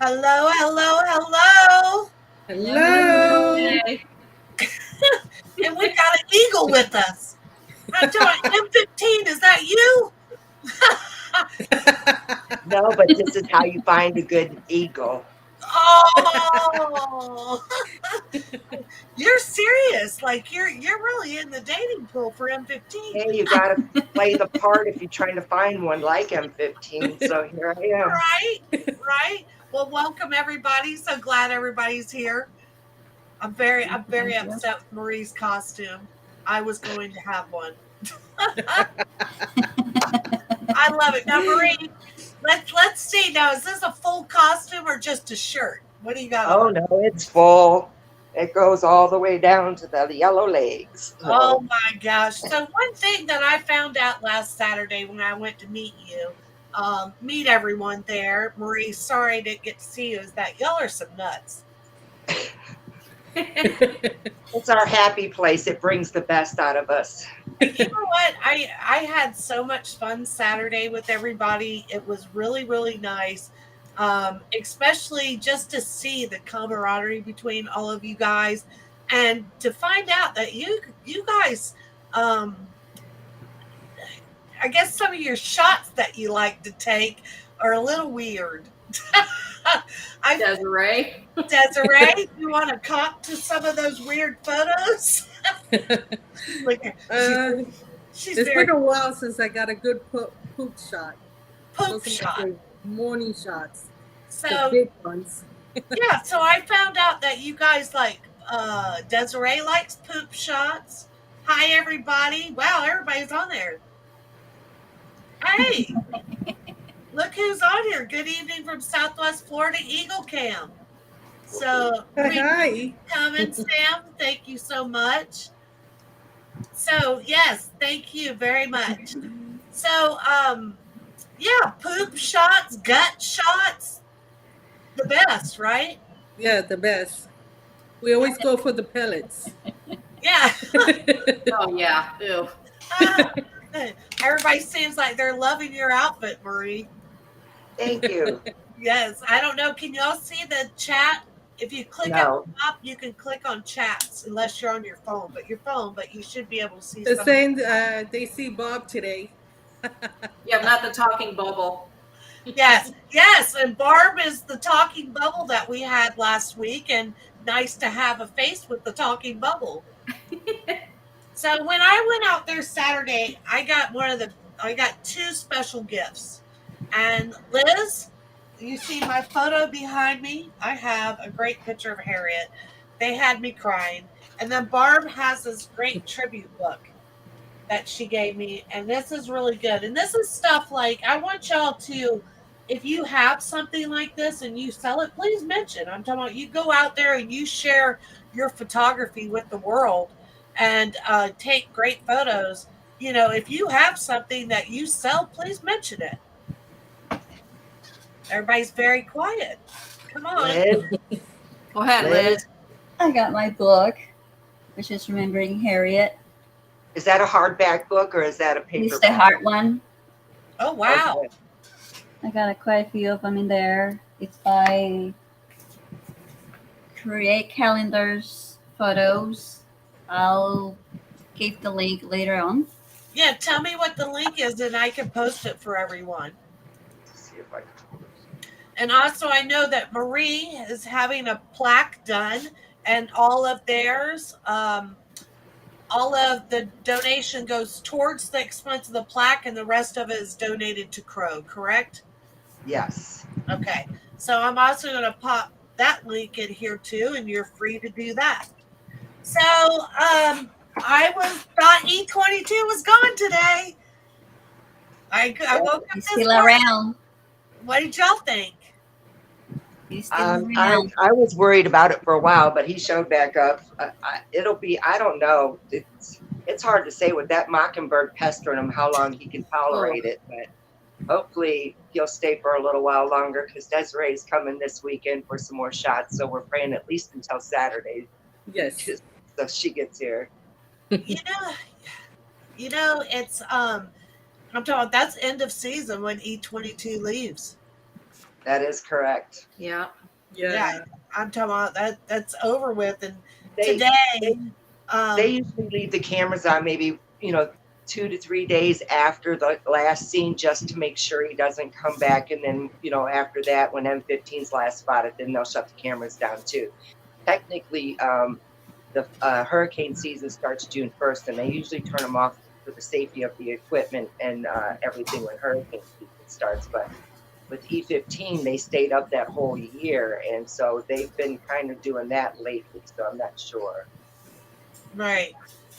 Hello, hello, hello. Hello. And we got an eagle with us. I'm telling M15, is that you? No, but this is how you find a good eagle. Oh, you're serious. Like you're really in the dating pool for M15. Hey, you got to play the part if you're trying to find one like M15. So here I am. Right. Well, welcome everybody. So glad everybody's here. I'm very upset with Marie's costume. I was going to have one. I love it. Now, Marie, let's see. Now, is this a full costume or just a shirt? What do you got Oh on? no, it's full. It goes all the way down to the yellow legs. So. Oh my gosh. So one thing that I found out last Saturday when I went to meet you, meet everyone there, Marie, sorry I didn't get to see you, is that y'all are some nuts. It's our happy place. It brings the best out of us. You know what? I had so much fun Saturday with everybody. It was really, really nice. Especially just to see the camaraderie between all of you guys and to find out that you guys, I guess some of your shots that you like to take are a little weird. Desiree, you want to cop to some of those weird photos? It's been a while since I got a good poop shot. Poop shot. Morning shots. So the big ones. Yeah, so I found out that you guys like Desiree likes poop shots. Hi everybody. Wow, everybody's on there. Hey. Look who's on here. Good evening from Southwest Florida Eagle Cam. So hi. Coming, Sam. Thank you so much. So yes, thank you very much. So yeah, poop shots, gut shots, the best, right? Yeah, the best. We always go for the pellets. Yeah. Oh yeah. Ew. Everybody seems like they're loving your outfit, Marie. Thank you. Yes. I don't know. Can y'all see the chat? If you click at the top, you can click on chats unless you're on your phone. But you should be able to see. They're saying they see Barb today. Yeah, not the talking bubble. Yes, and Barb is the talking bubble that we had last week, and nice to have a face with the talking bubble. So when I went out there Saturday, I got two special gifts. And Liz, you see my photo behind me? I have a great picture of Harriet. They had me crying. And then Barb has this great tribute book that she gave me, and this is really good. And this is stuff like, I want y'all to, if you have something like this and you sell it, please mention. I'm talking about you go out there and you share your photography with the world and take great photos. You know, if you have something that you sell, please mention it. Everybody's very quiet. Come on. Liz? Go ahead, Liz. I got my book, which is Remembering Harriet. Is that a hardback book or is that a paperback? It's the hard one. Oh, wow. Okay. I got quite a few of them in there. It's by Create Calendars Photos. I'll give the link later on. Yeah, tell me what the link is and I can post it for everyone. See if I can. And also, I know that Marie is having a plaque done, and all of theirs, all of the donation goes towards the expense of the plaque, and the rest of it is donated to Crow, correct? Yes. Okay. So I'm also going to pop that link in here too, and you're free to do that. So I thought E22 was gone today. I woke up He's this still morning. around. What did y'all think? He's still around. I was worried about it for a while, but he showed back up. It'll be, I don't know. It's hard to say with that mockingbird pestering him how long he can tolerate it, but hopefully he'll stay for a little while longer because Desiree's coming this weekend for some more shots. So we're praying at least until Saturday. Yes. So she gets here. You know, it's I'm talking about that's end of season when E22 leaves. That is correct. Yeah. Yeah. I'm talking about that's over with. And They today, usually leave the cameras on maybe, 2 to 3 days after the last scene just to make sure he doesn't come back. And then, after that, when M15's last spotted, then they'll shut the cameras down too. Technically, the hurricane season starts June 1st, and they usually turn them off for the safety of the equipment and everything when hurricane season starts. But with E15, they stayed up that whole year, and so they've been kind of doing that lately. So I'm not sure. right.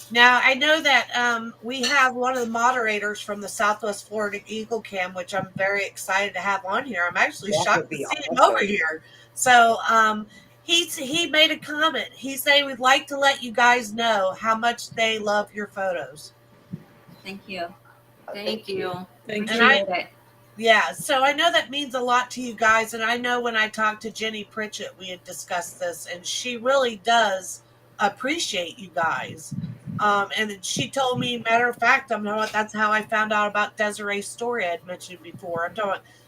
Now, I know that we have one of the moderators from the Southwest Florida Eagle Cam, which I'm very excited to have on here. I'm actually That shocked would to be see him awesome. over here. So he made a comment. He said, we'd like to let you guys know how much they love your photos. Thank you. Thank you. Thank And you. Appreciate it. Yeah, so I know that means a lot to you guys. And I know when I talked to Jenny Pritchett, we had discussed this, and she really does appreciate you guys. And she told me, matter of fact, that's how I found out about Desiree's story I had mentioned before.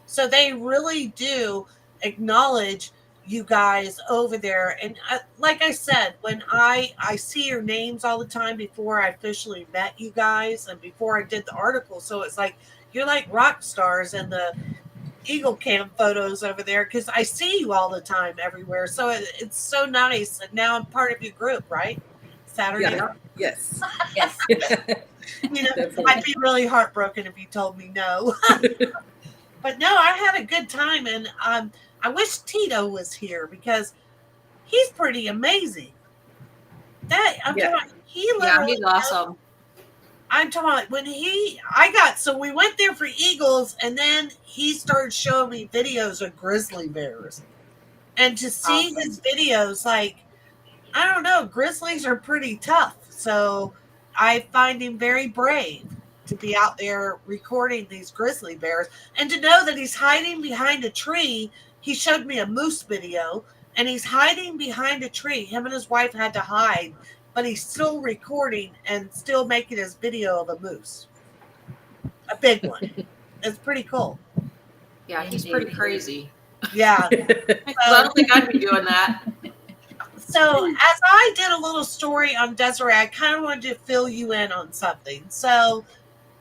So they really do acknowledge you guys over there. And like I said, when I see your names all the time before I officially met you guys and before I did the article, so it's like you're like rock stars in the Eagle Cam photos over there because I see you all the time everywhere. So it's so nice. And now I'm part of your group, right? Saturday. Yeah. Yes. Yes. Definitely. I'd be really heartbroken if you told me no. But no, I had a good time, and I wish Tito was here because he's pretty amazing. He literally. He's awesome. I'm talking about when so we went there for eagles, and then he started showing me videos of grizzly bears, and to see his videos, like, I don't know, grizzlies are pretty tough. So I find him very brave to be out there recording these grizzly bears, and to know that he's hiding behind a tree. He showed me a moose video, and he's hiding behind a tree. Him and his wife had to hide, but he's still recording and still making his video of a moose, a big one. It's pretty cool. Yeah, he's pretty crazy. Yeah. I don't think I'd be doing that. So as I did a little story on Desiree, I kind of wanted to fill you in on something. So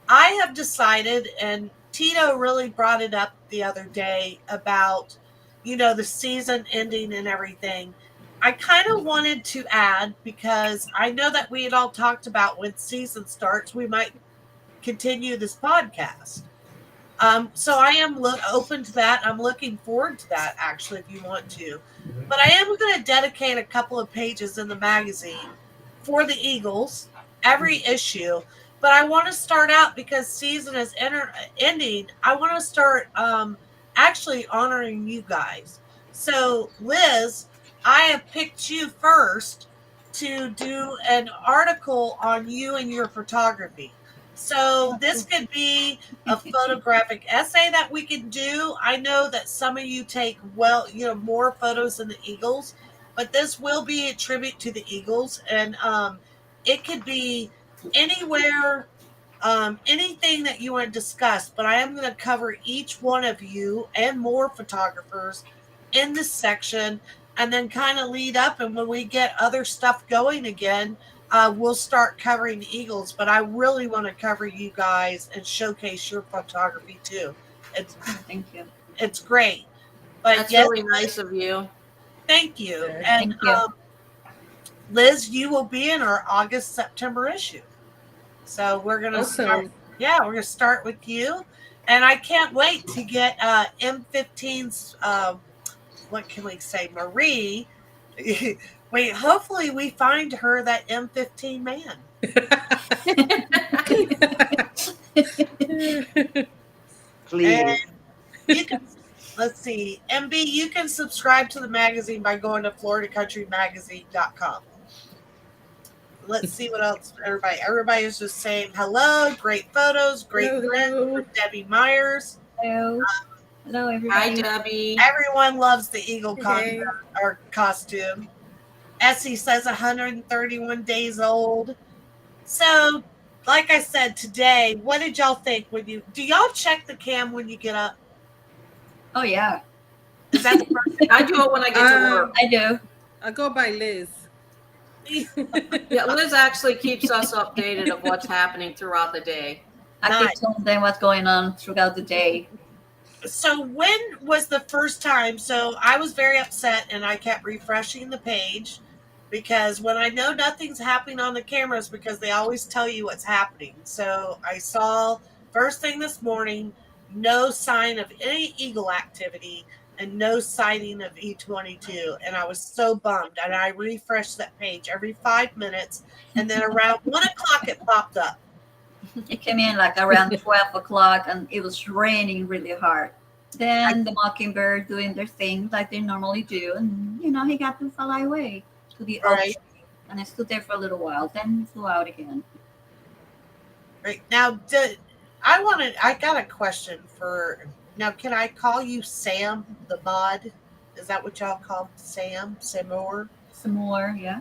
I have decided, and Tito really brought it up the other day about, the season ending and everything. I kind of wanted to add, because I know that we had all talked about when season starts, we might continue this podcast. So I am open to that. I'm looking forward to that, actually, if you want to. But I am going to dedicate a couple of pages in the magazine for the Eagles, every issue. But I want to start out, because season is ending, I want to start actually honoring you guys. So, Liz, I have picked you first to do an article on you and your photography. So this could be a photographic essay that we could do. I know that some of you take more photos than the Eagles, but this will be a tribute to the Eagles, and it could be anywhere, anything that you want to discuss. But I am going to cover each one of you and more photographers in this section, and then kind of lead up. And when we get other stuff going again, we'll start covering the Eagles, but I really want to cover you guys and showcase your photography too. Thank you. It's great. But That's yes, really nice of you. thank you. Okay. And Thank you. Liz, you will be in our August-September issue. So we're gonna start. Awesome. Yeah, we're gonna start with you, and I can't wait to get M15's. What can we say, Marie? Wait, hopefully we find her that M15 man. Please. You can. Let's see, MB. You can subscribe to the magazine by going to FloridaCountryMagazine.com. Let's see what else everybody is just saying hello, great photos, great Hello, friends hello. with Debbie Myers. Hello. Hello, Hi, everybody. Debbie. Everyone loves the eagle Hey. or costume. Essie says 131 days old. So, like I said today, what did y'all think when do y'all check the cam when you get up? Oh, yeah. Is that the first thing? I do it when I get to work. I do. I go by Liz. Yeah, Liz actually keeps us updated of what's happening throughout the day. I Nice. keep telling them what's going on throughout the day. So when was the first time? So I was very upset and I kept refreshing the page because when I know nothing's happening on the cameras because they always tell you what's happening. So I saw first thing this morning, no sign of any eagle activity and no sighting of E22. And I was so bummed. And I refreshed that page every 5 minutes. And then around 1 o'clock it popped up. It came in like around 12 o'clock and it was raining really hard. Then the mockingbird doing their thing like they normally do. And, he got to fly away to the oak Right. tree. And I stood there for a little while. Then he flew out again. Right now, I got a question for now. Can I call you Sam the mod? Is that what y'all call Sam? Samor? Some more, yeah.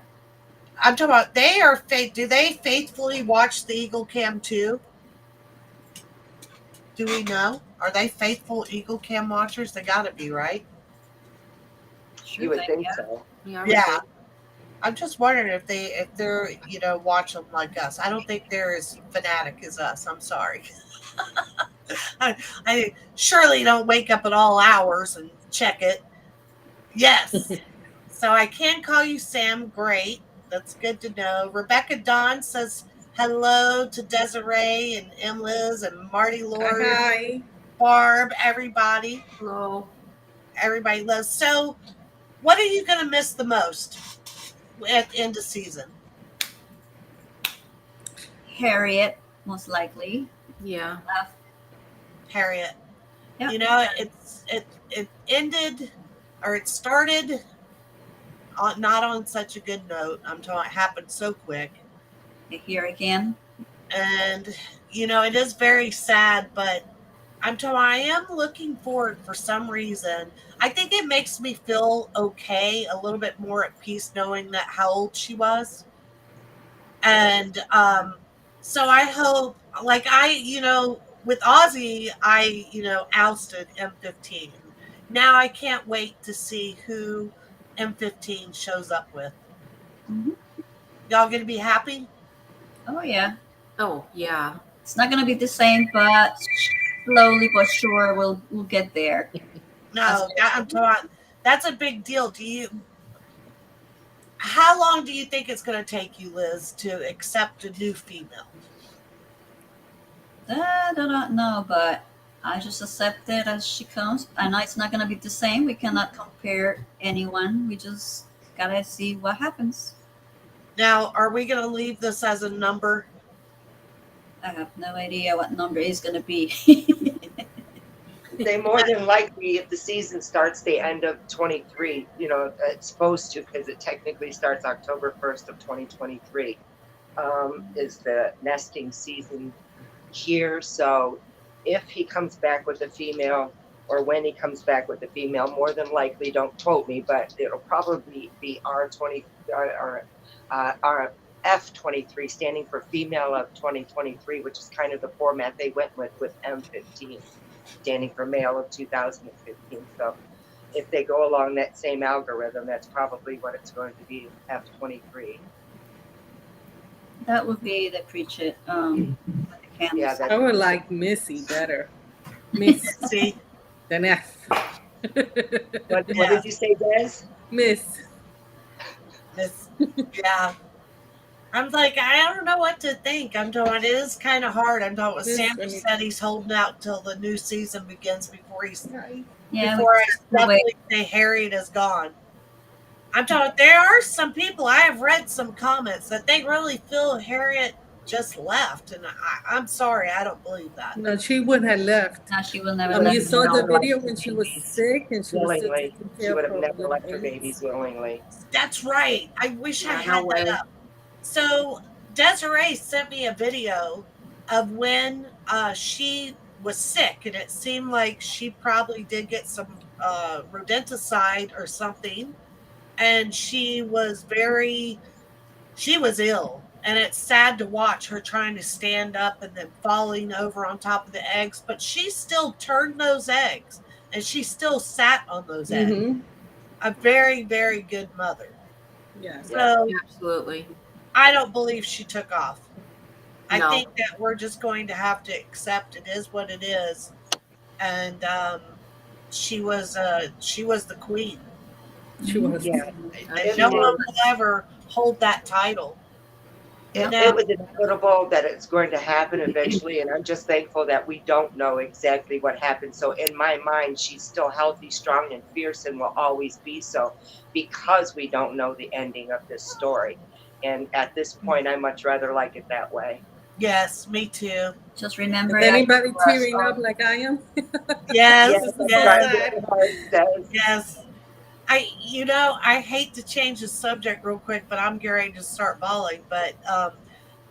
I'm talking about they are do they faithfully watch the Eagle Cam too? Do we know? Are they faithful Eagle Cam watchers? They gotta be, right? Sure You would thing, think yeah. so. Yeah. I'm just wondering if they're watch them like us. I don't think they're as fanatic as us. I'm sorry. I surely don't wake up at all hours and check it. Yes. So I can call you Sam. Great. That's good to know. Rebecca Dawn says hello to Desiree and M. Liz and Marty Lord, Hi. Barb, everybody. Hello. Everybody loves. So what are you going to miss the most at the end of season? Harriet, most likely. Yeah. Harriet. Yeah. It ended or it started not on such a good note. I'm talking it happened so quick. Here again. And it is very sad, but I am looking forward for some reason. I think it makes me feel okay, a little bit more at peace knowing that how old she was. And so I hope, like with Ozzy, I ousted M15. Now I can't wait to see who M15 shows up with. Mhm. Y'all gonna be happy? Oh, yeah. Oh, yeah. It's not going to be the same, but slowly but sure we'll get there. No, I'm talking. That's a big deal. How long do you think it's going to take you, Liz, to accept a new female? I don't know, but I just accept it as she comes. I know it's not going to be the same. We cannot compare anyone. We just got to see what happens. Now, are we going to leave this as a number? I have no idea what number it's going to be. They more than likely, if the season starts the end of 23, it's supposed to because it technically starts October 1st of 2023, is the nesting season here. So if he comes back with a female or when he comes back with a female, more than likely, don't quote me, but it'll probably be R20 or F23, standing for female of 2023, which is kind of the format they went with M15. Standing for male of 2015. So if they go along that same algorithm, that's probably what it's going to be, F23. That would be the preach it. Yeah, I would like Missy better. Miss See, than F. What Yeah. did you say, Des? Miss. Yeah. I'm like, I don't know what to think. I'm doing, it is kind of hard. I'm talking, Miss Sam when you- said he's holding out till the new season begins before he's, Yeah, before I we just have to wait. definitely say Harriet is gone. I'm talking, there are some people, I have read some comments that they really feel Harriet just left. And I'm sorry, I don't believe that. No, she wouldn't have left. No, she will never Well, let You me saw know. the video when she was sick and she was still Willingly. taking She care would of have her never little left her babies. babies willingly. That's right. I wish I Yeah, had no that way. up. So Desiree sent me a video of when she was sick, and it seemed like she probably did get some rodenticide or something, and she was ill. And it's sad to watch her trying to stand up and then falling over on top of the eggs, but she still turned those eggs and she still sat on those eggs. Mm-hmm. A very, very good mother. Yes. So Absolutely. I don't believe she took off. I No. think that we're just going to have to accept it is what it is. And she was the queen. She was. Yeah. And no one will ever hold that title. It was inevitable that it's going to happen eventually, and I'm just thankful that we don't know exactly what happened. So in my mind, she's still healthy, strong, and fierce, and will always be so, because we don't know the ending of this story. And at this point, I much rather like it that way. Yes, me too. Just remember. Is anybody tearing up like I am? Yes, Yes, This is yes, so sad. Says, yes. I hate to change the subject real quick, but I'm getting ready to start bawling. But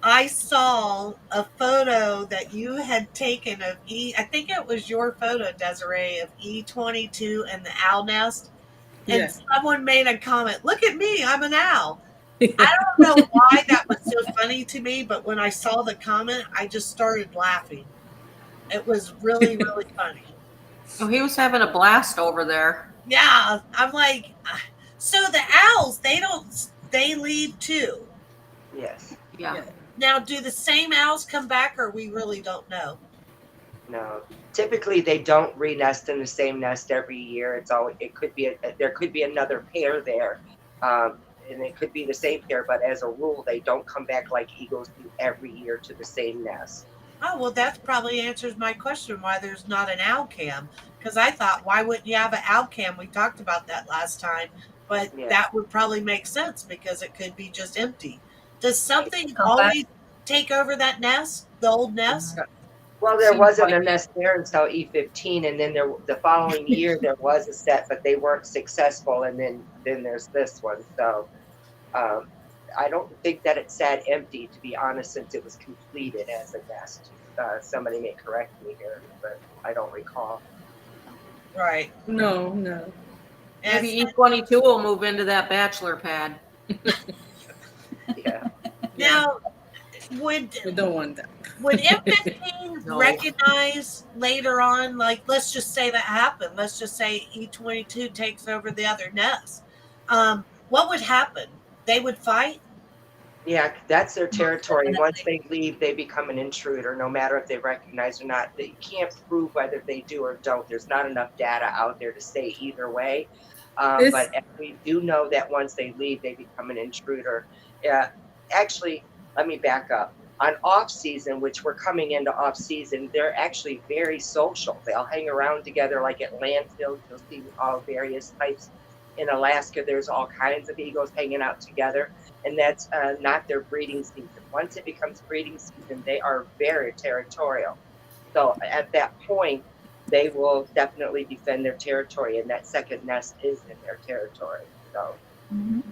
I saw a photo that you had taken of I think it was your photo, Desiree, of E22 and the owl nest. And Yes. someone made a comment, look at me, I'm an owl. I don't know why that was so funny to me, but when I saw the comment, I just started laughing. It was really, really funny. Oh, he was having a blast over there. Yeah, I'm like, so the owls, they leave too. yes. Yeah. Now, do the same owls come back, or we really don't know? No. Typically, they don't re-nest in the same nest every year. There could be another pair there, and it could be the same pair. But as a rule, they don't come back like eagles do every year to the same nest. Oh, well, that probably answers my question why there's not an owl cam. Because I thought, why wouldn't you have an owl cam? We talked about that last time, but Yeah. that would probably make sense because it could be just empty. Does something Come back. always take over that nest, the old nest? Well, there Seems wasn't like a nest there until E15, and then the following year there was a set, but they weren't successful. And then there's this one. So I don't think that it sat empty, to be honest, since it was completed as a nest. Somebody may correct me here, but I don't recall. Right. No. Maybe And E22 will move into that bachelor pad. Yeah. now, would We don't want that. M15 No. recognize later on, like, let's just say that happened. Let's just say E22 takes over the other nest. What would happen? They would fight? Yeah, that's their territory. Once they leave, they become an intruder, no matter if they recognize or not. You can't prove whether they do or don't. There's not enough data out there to say either way. But we do know that once they leave, they become an intruder. Actually, let me back up. On off season, which we're coming into off season, they're actually very social. They'll hang around together, like at landfills. You'll see all various types. In Alaska, there's all kinds of eagles hanging out together, and that's not their breeding season. Once it becomes breeding season, they are very territorial. So at that point, they will definitely defend their territory, and that second nest is in their territory. So. Mhm.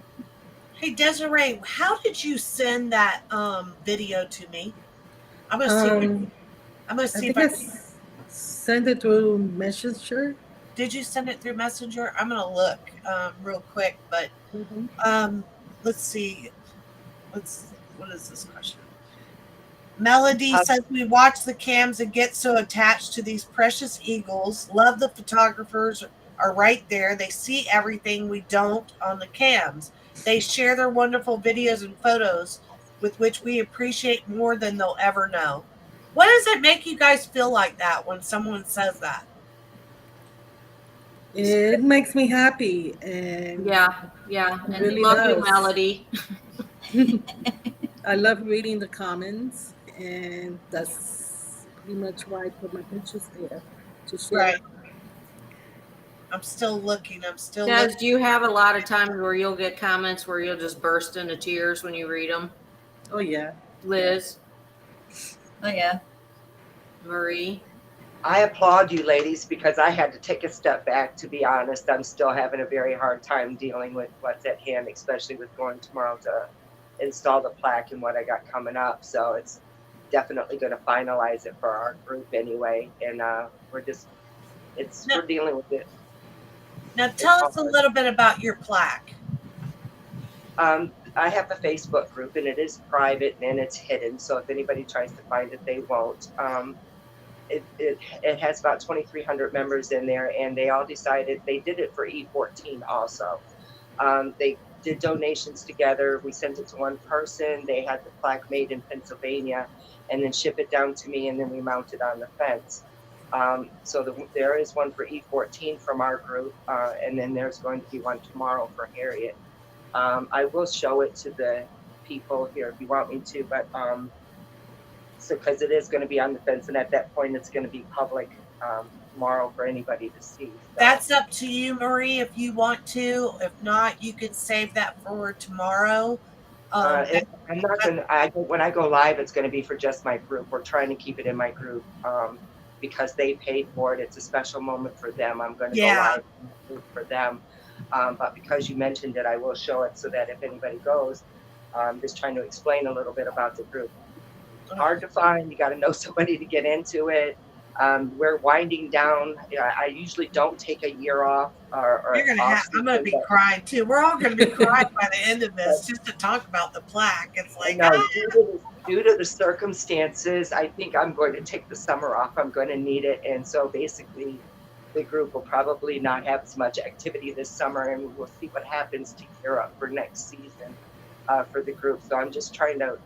Hey, Desiree, how did you send that video to me? I'm gonna see. I'm gonna I see if think I I can. sent it to Messenger. Did you send it through Messenger? I'm gonna look real quick, but Mm-hmm. let's see. What is this question? Melody says we watch the cams and get so attached to these precious eagles. Love the photographers are right there. They see everything we don't on the cams. They share their wonderful videos and photos with which we appreciate more than they'll ever know. What does it make you guys feel like that when someone says that? It makes me happy, and Yeah, and really love you, does. Melody. I love reading the comments, and that's pretty much why I put my pictures there to share. Right. I'm still looking. I'm still Des, looking. do you have a lot of times where you'll get comments where you'll just burst into tears when you read them? Oh yeah, Liz, Oh yeah. Marie. I applaud you ladies because I had to take a step back. To be honest, I'm still having a very hard time dealing with what's at hand, especially with going tomorrow to install the plaque and what I got coming up. So it's definitely going to finalize it for our group anyway. And we're dealing with it. Now tell us a little bit about your plaque. I have a Facebook group and it is private and it's hidden. So if anybody tries to find it, they won't. It has about 2,300 members in there, and they all decided they did it for E14 also. They did donations together. We sent it to one person. They had the plaque made in Pennsylvania and then ship it down to me, and then we mount it on the fence. There is one for E14 from our group, and then there's going to be one tomorrow for Harriet. I will show it to the people here if you want me to, but because it is going to be on the fence, and at that point it's going to be public tomorrow for anybody to see. So. That's up to you, Marie, if you want to. If not, you could save that for tomorrow. I'm not going to. When I go live, it's going to be for just my group. We're trying to keep it in my group because they paid for it. It's a special moment for them. I'm going to go live for them. But because you mentioned it, I will show it so that if anybody goes, just trying to explain a little bit about the group. Hard to find. You got to know somebody to get into it. We're winding down. I usually don't take a year off. I'm going to be crying too. We're all going to be crying by the end of this just to talk about the plaque. It's like, due to the circumstances, I think I'm going to take the summer off. I'm going to need it. And so basically, the group will probably not have as much activity this summer, and we'll see what happens to gear up for next season for the group. So I'm just trying to,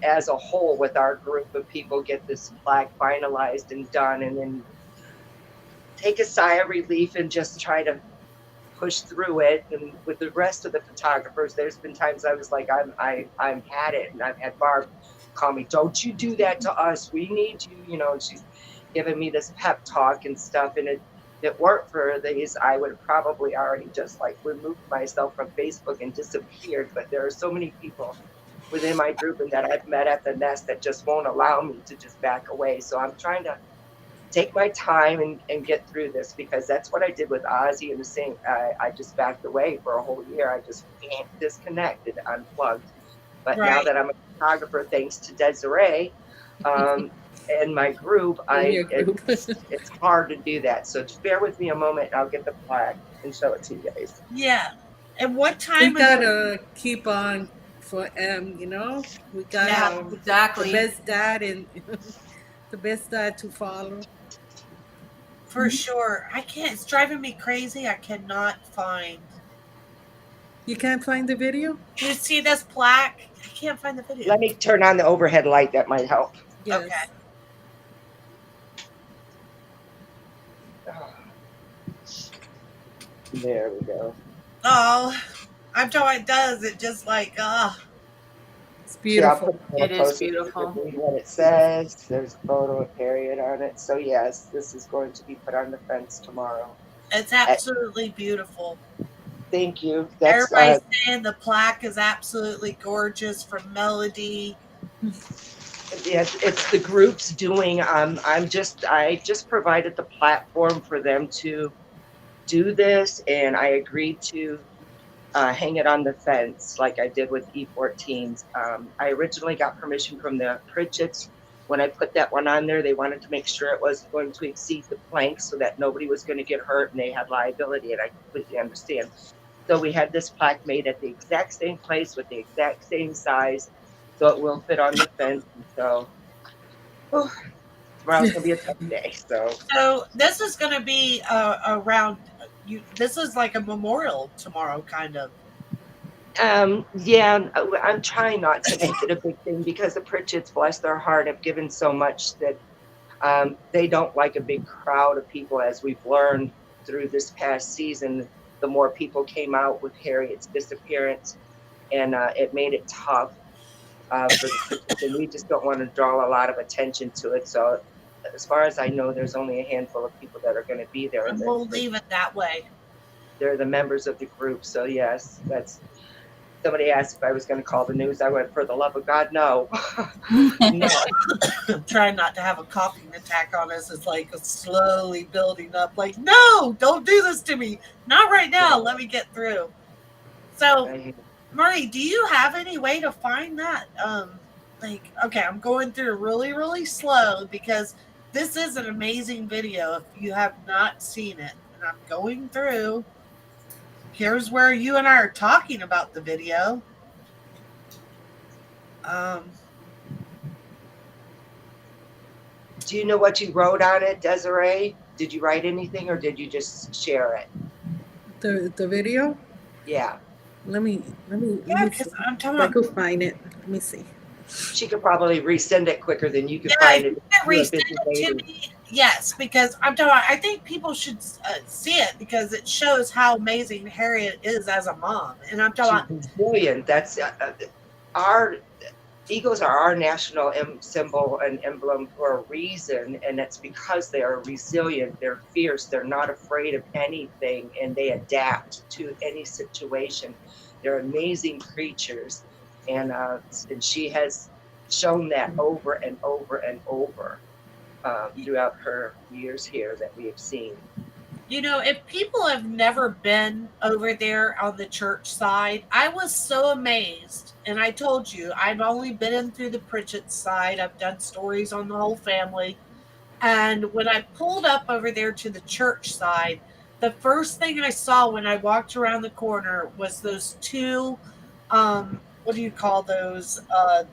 as a whole, with our group of people, get this plaque finalized and done, and then take a sigh of relief and just try to push through it. And with the rest of the photographers, there's been times I was like, I'm had it, and I've had Barb call me, "Don't you do that to us? We need you." You know, and she's giving me this pep talk and stuff. And if it weren't for these, I would have probably already just like removed myself from Facebook and disappeared. But there are so many people within my group and that I've met at the nest that just won't allow me to just back away. So I'm trying to take my time and get through this, because that's what I did with Ozzy and the same. I just backed away for a whole year. I just disconnected, unplugged. But now that I'm a photographer, thanks to Desiree and my group, it's hard to do that. So just bear with me a moment. I'll get the plaque and show it to you guys. Yeah. And what time? We gotta keep on for you know, we got exactly the best dad and the best dad to follow. For sure. I can't. It's driving me crazy. I cannot find. You can't find the video? Do you see this plaque? I can't find the video. Let me turn on the overhead light. That might help. Yes. Okay. There we go. Oh, I'm sure it does. It just like, It's beautiful. It is beautiful. What it says. There's a photo of Harriet on it. So yes, this is going to be put on the fence tomorrow. It's absolutely beautiful. Thank you. Everybody's saying the plaque is absolutely gorgeous from Melody. Yes, it's the group's doing. I just provided the platform for them to do this, and I agreed to hang it on the fence like I did with E14s. I originally got permission from the Pritchett's. When I put that one on there, they wanted to make sure it was going to exceed the plank so that nobody was going to get hurt and they had liability, and I completely understand. So we had this plaque made at the exact same place with the exact same size, so it will fit on the fence. So tomorrow's gonna be a tough day. So this is going to be around you. This is like a memorial tomorrow, kind of. Yeah, I'm trying not to make it a big thing because the Pritchett's, bless their heart, have given so much that they don't like a big crowd of people, as we've learned through this past season, the more people came out with Harriet's disappearance, and it made it tough for the petition. We just don't want to draw a lot of attention to it. So as far as I know, there's only a handful of people that are going to be there. And we'll leave it that way. They're the members of the group. So yes, that's. Somebody asked if I was going to call the news. I went, for the love of God, no. No. I'm trying not to have a coughing attack on us. It's like slowly building up. Like, no, don't do this to me. Not right now. Let me get through. So, Murray, do you have any way to find that? Okay, I'm going through really, really slow because this is an amazing video if you have not seen it. And I'm going through. Here's where you and I are talking about the video. Do you know what you wrote on it, Desiree? Did you write anything, or did you just share it? The video? Yeah. Let me Yeah, because I'm talking I about. could find it. Let me see. She could probably resend it quicker than you could Yeah, find you it. can resend it to me. Yes, because I'm talking about, I think people should see it because it shows how amazing Harriet is as a mom. And I'm talking She's brilliant. That's our eagles are our national symbol and emblem for a reason, and it's because they are resilient. They're fierce. They're not afraid of anything, and they adapt to any situation. They're amazing creatures, and she has shown that over and over and over throughout her years here that we have seen. You know, if people have never been over there on the church side, I was so amazed. And I told you, I've only been in through the Pritchett side. I've done stories on the whole family. And when I pulled up over there to the church side, the first thing I saw when I walked around the corner was those two, what do you call those?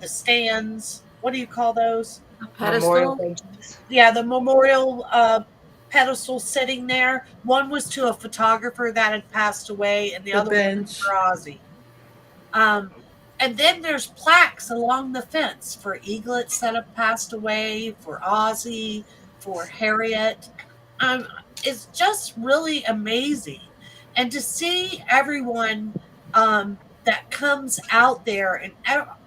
The stands. What do you call those? Pedestal. Yeah, the memorial pedestal sitting there. One was to a photographer that had passed away, and the other one was for Ozzy. And then there's plaques along the fence for eaglets that have passed away, for Ozzy, for Harriet. It's just really amazing. And to see everyone that comes out there, and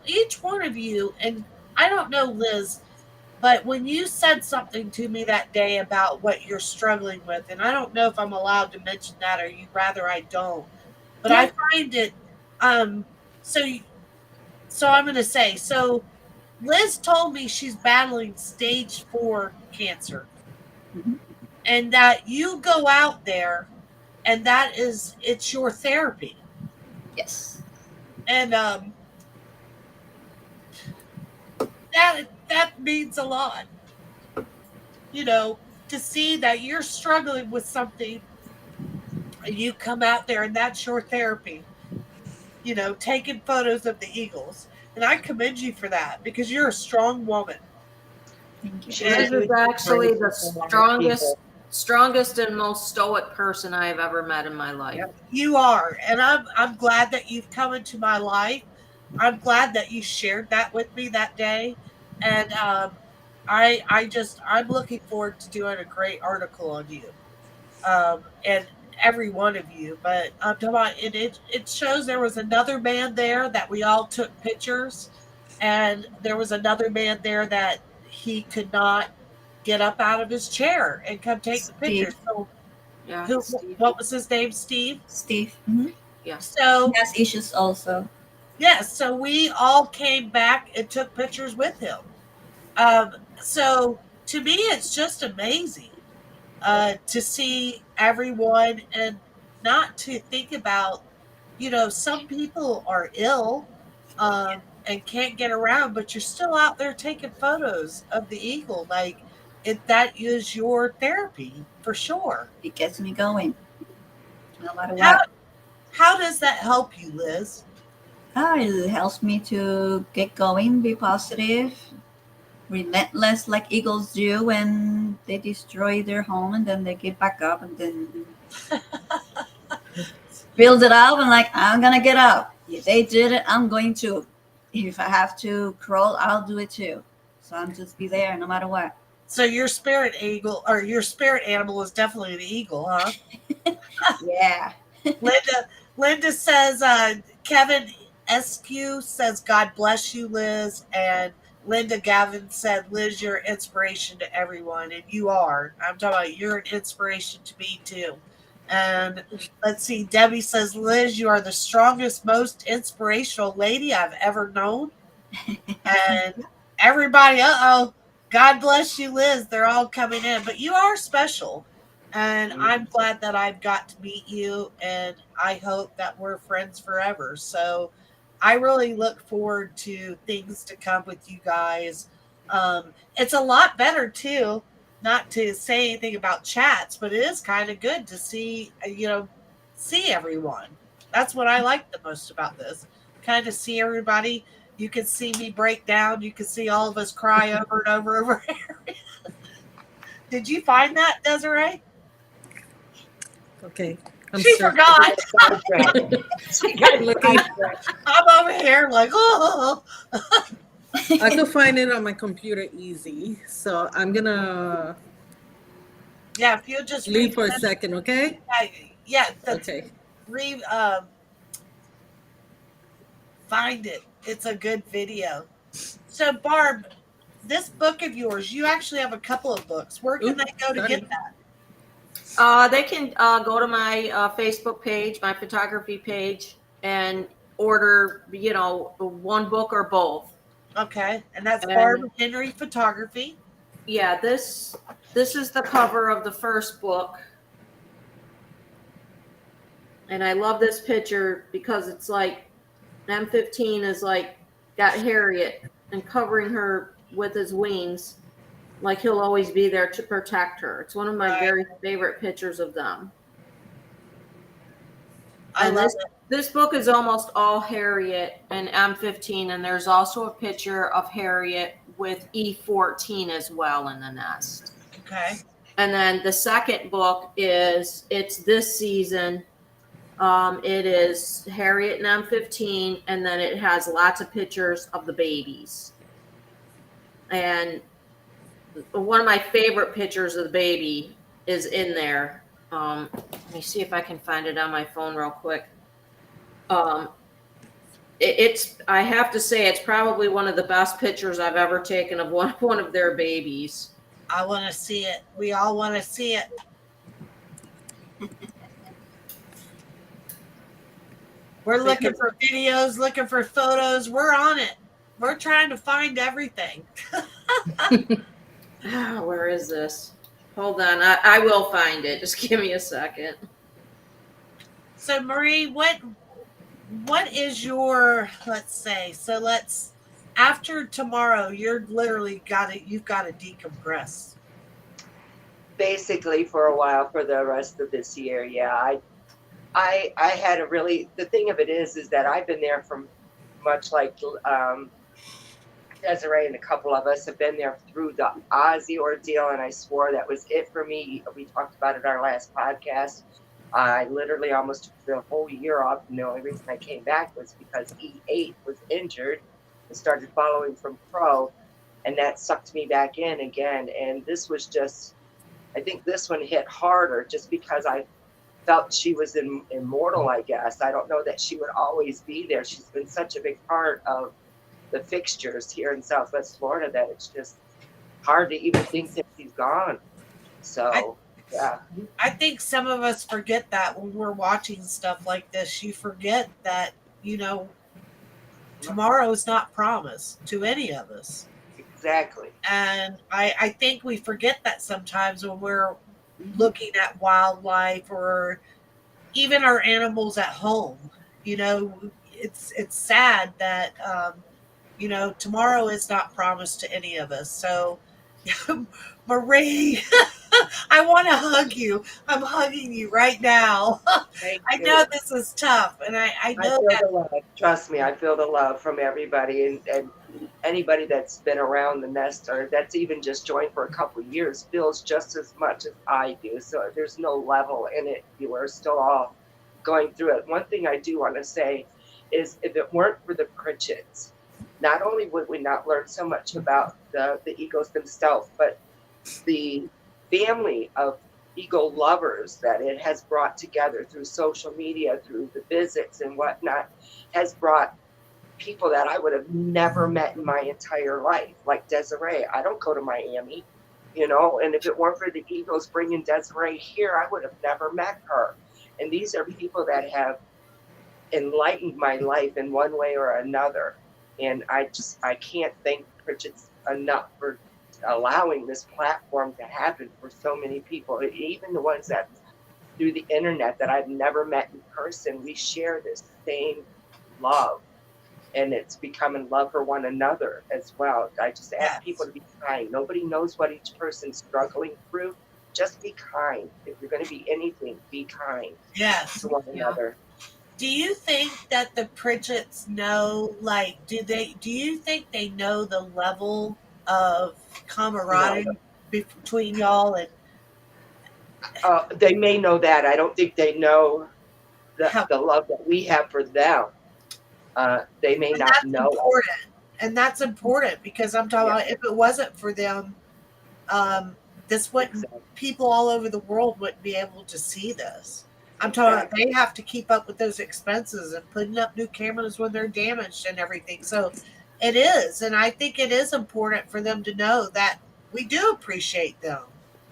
each one of you, and I don't know, Liz, but when you said something to me that day about what you're struggling with, and I don't know if I'm allowed to mention that, or you'd rather I don't, but I find it, so I'm going to say, so Liz told me she's battling stage 4 cancer, and that you go out there, and it's your therapy. Yes. And that means a lot, you know, to see that you're struggling with something and you come out there and that's your therapy, you know, taking photos of the eagles. And I commend you for that because you're a strong woman. Thank you. She is actually the strongest and most stoic person I've ever met in my life. You are. And I'm glad that you've come into my life. I'm glad that you shared that with me that day. And I'm looking forward to doing a great article on you, and every one of you. But I'm talking about it shows there was another man there that we all took pictures, and there was another man there that he could not get up out of his chair and come take the picture. So, what was his name? Steve. Mm-hmm. Yeah. So he has issues also. Yes, so we all came back and took pictures with him. So to me, it's just amazing to see everyone and not to think about, you know, some people are ill and can't get around, but you're still out there taking photos of the eagle. Like, that is your therapy for sure. It gets me going, no matter what. How does that help you, Liz? It helps me to get going, be positive, relentless like eagles do when they destroy their home and then they get back up and then build it up and like, I'm gonna get up. If they did it, I'm going to. If I have to crawl, I'll do it too. So I'm just be there no matter what. So your spirit eagle or your spirit animal is definitely the eagle, huh? Yeah. Linda says, Kevin Eskew says, God bless you, Liz. And Linda Gavin said, Liz, you're an inspiration to everyone. And you are. I'm talking about you're an inspiration to me, too. And let's see, Debbie says, Liz, you are the strongest, most inspirational lady I've ever known. And everybody, God bless you, Liz. They're all coming in. But you are special. And I'm glad that I've got to meet you, and I hope that we're friends forever. So I really look forward to things to come with you guys. It's a lot better, too, not to say anything about chats, but it is kind of good to see, see everyone. That's what I like the most about this. Kind of see everybody. You can see me break down. You can see all of us cry over and over. Did you find that, Desiree? Okay. She forgot. She got looking. I'm over here like, oh. I could find it on my computer easy. So I'm going to If you'll just leave for a second, okay? Yeah. Okay. Find it. It's a good video. So, Barb, this book of yours, you actually have a couple of books. Where can they go to get that? They can go to my Facebook page, my photography page, and order, one book or both. Okay, and that's Barb Henry Photography. Yeah, this is the cover of the first book. And I love this picture because it's like M15 is like got Harriet and covering her with his wings, like he'll always be there to protect her. It's one of my very favorite pictures of them. I love it. This book is almost all Harriet and M15, and there's also a picture of Harriet with E14 as well in the nest. Okay. And then the second book it's this season. It is Harriet and M15, and then it has lots of pictures of the babies. And one of my favorite pictures of the baby is in there. Let me see if I can find it on my phone real quick. I have to say, it's probably one of the best pictures I've ever taken of one of their babies. I want to see it. We all want to see it. We're looking for videos, looking for photos. We're on it. We're trying to find everything. Where is this? Hold on. I will find it. Just give me a second. So, Marie, what is your, after tomorrow, you've got to decompress. Basically for a while, for the rest of this year. Yeah. I had the thing of it is that I've been there from much like Desiree and a couple of us have been there through the Aussie ordeal, and I swore that was it for me. We talked about it in our last podcast. I literally almost took the whole year off, and the only reason I came back was because E8 was injured and started following from Pro, and that sucked me back in again. And this was just, I think this one hit harder just because I felt she was immortal, I guess. I don't know that she would always be there. She's been such a big part of the fixtures here in Southwest Florida that it's just hard to even think that she's gone. So, yeah. I think some of us forget that when we're watching stuff like this. You forget that, tomorrow is not promised to any of us. Exactly. And I think we forget that sometimes when we're looking at wildlife or even our animals at home. It's sad that tomorrow is not promised to any of us. So Marie, I want to hug you. I'm hugging you right now. I know this is tough, and I know that. The love. Trust me, I feel the love from everybody, and anybody that's been around the nest or that's even just joined for a couple of years feels just as much as I do. So there's no level in it. We're still all going through it. One thing I do want to say is, if it weren't for the Pritchetts, not only would we not learn so much about the eagles themselves, but the family of eagle lovers that it has brought together through social media, through the visits and whatnot, has brought people that I would have never met in my entire life, like Desiree. I don't go to Miami, and if it weren't for the Eagles bringing Desiree here, I would have never met her. And these are people that have enlightened my life in one way or another. And I can't thank Pritchett's enough for allowing this platform to happen for so many people, even the ones that through the internet that I've never met in person. We share this same love, and it's becoming love for one another as well. I just ask people to be kind. Nobody knows what each person's struggling through. Just be kind. If you're going to be anything, be kind to one another. Do you think that the Pritchetts know, do you think they know the level of camaraderie between y'all? And they may know that. I don't think they know the love that we have for them. They may not know. And that's important because I'm talking about if it wasn't for them, this wouldn't, people all over the world wouldn't be able to see this. I'm talking about they have to keep up with those expenses and putting up new cameras when they're damaged and everything. So it is. And I think it is important for them to know that we do appreciate them.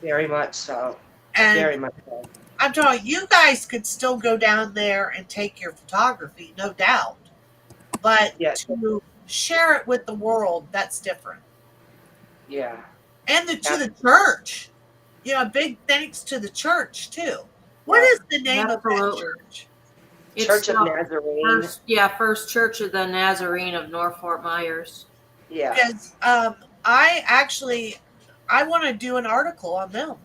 Very much so. And very much so. I'm telling you guys could still go down there and take your photography, no doubt. But to share it with the world, that's different. Yeah. And to the church. Big thanks to the church, too. What is the name of that church? Church of Nazarene. First Church of the Nazarene of North Fort Myers. Yeah. Because I want to do an article on them.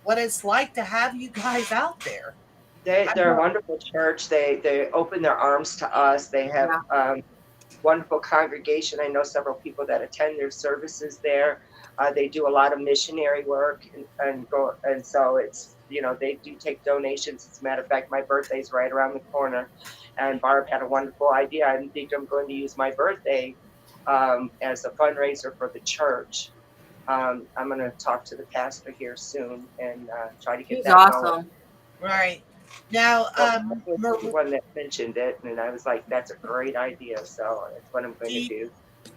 What it's like to have you guys out there. They're a wonderful church. They open their arms to us. They have wonderful congregation. I know several people that attend their services there. They do a lot of missionary work and so it's they do take donations. As a matter of fact, my birthday's right around the corner, and Barb had a wonderful idea. I think I'm going to use my birthday as a fundraiser for the church. I'm going to talk to the pastor here soon and try to get that going. Right. Now, the one that mentioned it, and I was like, that's a great idea. So that's what I'm going to do.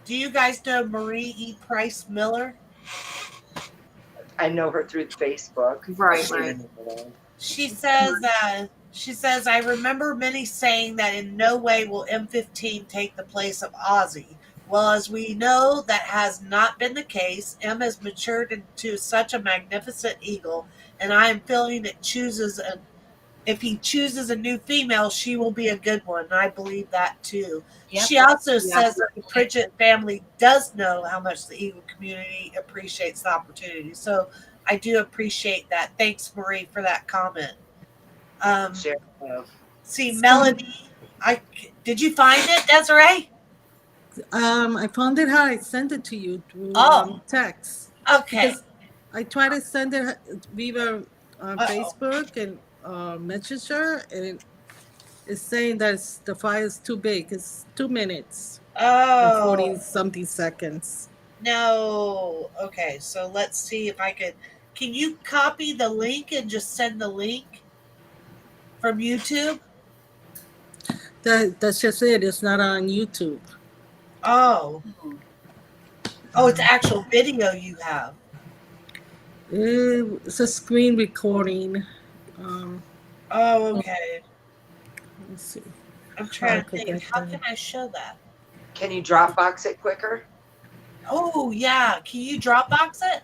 Do you guys know Marie E. Price Miller? I know her through Facebook. Right. She says, I remember many saying that in no way will M15 take the place of Ozzy. Well, as we know, that has not been the case. M has matured into such a magnificent eagle, and I am feeling if he chooses a new female, she will be a good one. And I believe that too. Yep. She also says that the Pritchett family does know how much the eagle community appreciates the opportunity. So I do appreciate that. Thanks, Marie, for that comment. See, Melody, did you find it, Desiree? I found it how I sent it to you through text. Okay. Because I tried to send it via Facebook and Messenger, and it's saying that the file is too big. It's 2 minutes. And 40 something seconds. No. Okay, so let's see if I could. Can you copy the link and just send the link from YouTube? That's just it. It's not on YouTube. Oh, it's actual video you have. It's a screen recording. Okay. Let's see. I'm trying to think. How can I show that? Can you Dropbox it quicker? Oh, yeah. Can you Dropbox it?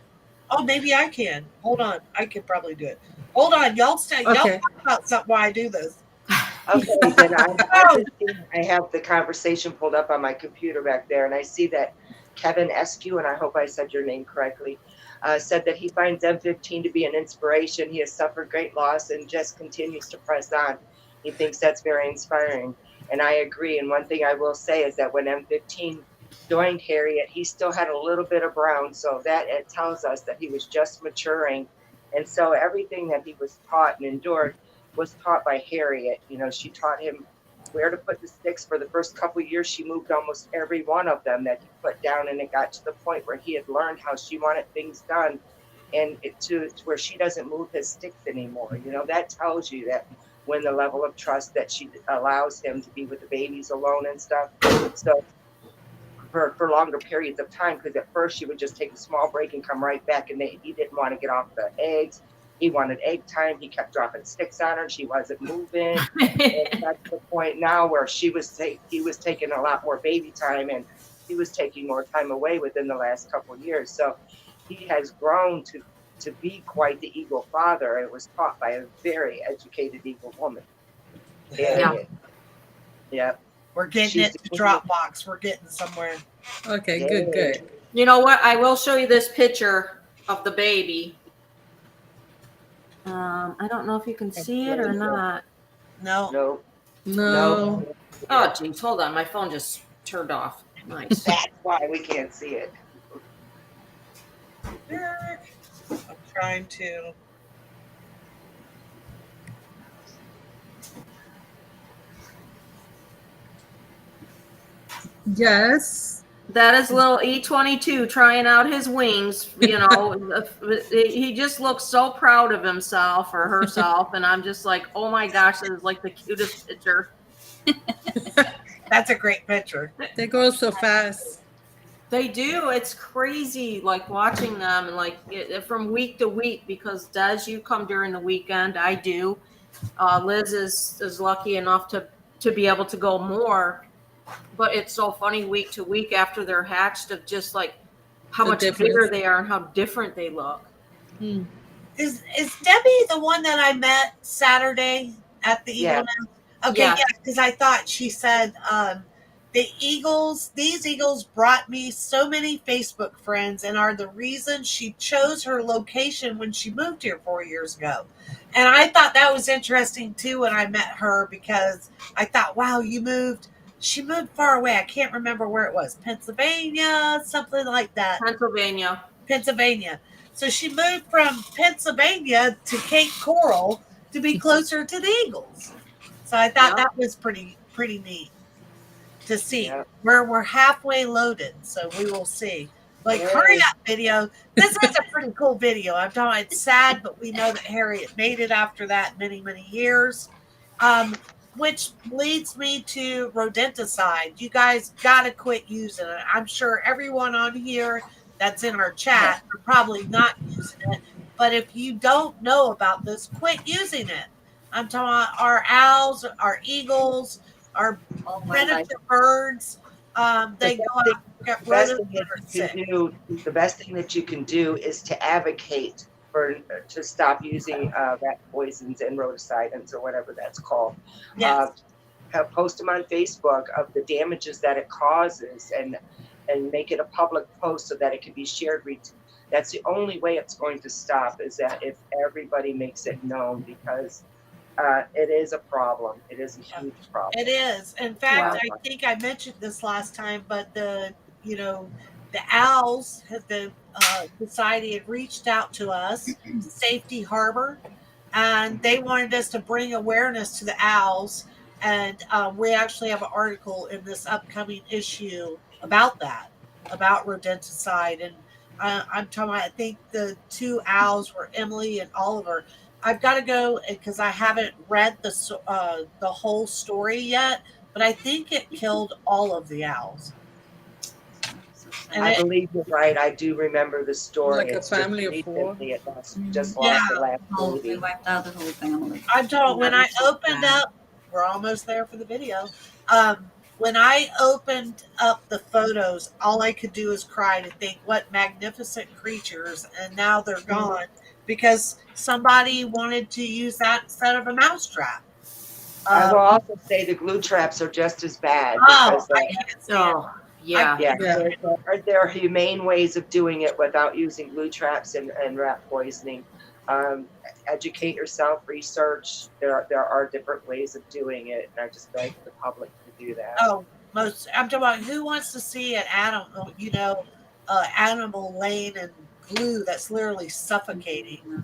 Oh, maybe I can. Hold on. I could probably do it. Hold on. Y'all talk about something while I do this. Okay, then I have the conversation pulled up on my computer back there, and I see that Kevin Eskew, and I hope I said your name correctly, said that he finds M15 to be an inspiration. He has suffered great loss and just continues to press on. He thinks that's very inspiring, and I agree. And one thing I will say is that when M15 joined Harriet, he still had a little bit of brown, so that it tells us that he was just maturing. And so everything that he was taught and endured was taught by Harriet. She taught him where to put the sticks. For the first couple of years, she moved almost every one of them that he put down, and it got to the point where he had learned how she wanted things done. and to where she doesn't move his sticks anymore. You know, that tells you that when the level of trust that she allows him to be with the babies alone and stuff. So for longer periods of time, because at first she would just take a small break and come right back, and he didn't want to get off the eggs. He wanted egg time. He kept dropping sticks on her. She wasn't moving. And that's the point now where he was taking a lot more baby time, and he was taking more time away within the last couple of years. So he has grown to be quite the Eagle father. It was taught by a very educated Eagle woman. Yeah. Yeah. We're getting it to Dropbox. We're getting somewhere. Okay, good. You know what? I will show you this picture of the baby. I don't know if you can see it or not. No. No. Oh, geez, hold on. My phone just turned off. Nice. That's why we can't see it. I'm trying to. Yes. That is little E22 trying out his wings. You know, he just looks so proud of himself or herself. And I'm just like, oh my gosh, this is like the cutest picture. That's a great picture. They grow so fast. They do. It's crazy, like watching them and like from week to week, because Des, you come during the weekend. I do. Liz is lucky enough to be able to go more. But it's so funny week to week after they're hatched of just like how much bigger they are and how different they look. Is Debbie the one that I met Saturday at the Eagle Nest? Okay, yeah, because I thought she said these Eagles brought me so many Facebook friends and are the reason she chose her location when she moved here 4 years ago. And I thought that was interesting too when I met her, because I thought, wow, she moved far away. I can't remember where it was. Pennsylvania, something like that. Pennsylvania. So she moved from Pennsylvania to Cape Coral to be closer to the Eagles. So I thought that was pretty neat to see. Yep. We're halfway loaded, so we will see. Like, hurry up, video. This is a pretty cool video. I'm talking, it's sad, but we know that Harriet made it after that many, many years. Which leads me to rodenticide. You guys got to quit using it. I'm sure everyone on here that's in our chat are probably not using it. But if you don't know about this, quit using it. I'm talking about our owls, our eagles, our predator birds. They go out and get rodents that are sick. The best thing that you can do is to advocate to stop using rat poisons and rodenticide or whatever that's called. Yes. Post them on Facebook of the damages that it causes, and make it a public post so that it can be shared. That's the only way it's going to stop, is that if everybody makes it known, because it is a problem. It is a huge problem. It is. In fact, I think I mentioned this last time, but the owls, the society had reached out to us, Safety Harbor, and they wanted us to bring awareness to the owls. And we actually have an article in this upcoming issue about that, about rodenticide. And I'm talking about, I think the two owls were Emily and Oliver. I've got to go because I haven't read the whole story yet, but I think it killed all of the owls. And I believe you're right. I do remember the story. Like a family of four. Just lost the last baby. They wiped out the whole family. I'm told when I opened up, we're almost there for the video. When I opened up the photos, all I could do is cry to think what magnificent creatures, and now they're gone because somebody wanted to use that instead of a mousetrap. I will also say the glue traps are just as bad. Yeah. There are humane ways of doing it without using glue traps and rat poisoning. Educate yourself, research. There are different ways of doing it, and I just beg the public to do that. I'm talking about who wants to see an animal laying in glue that's literally suffocating.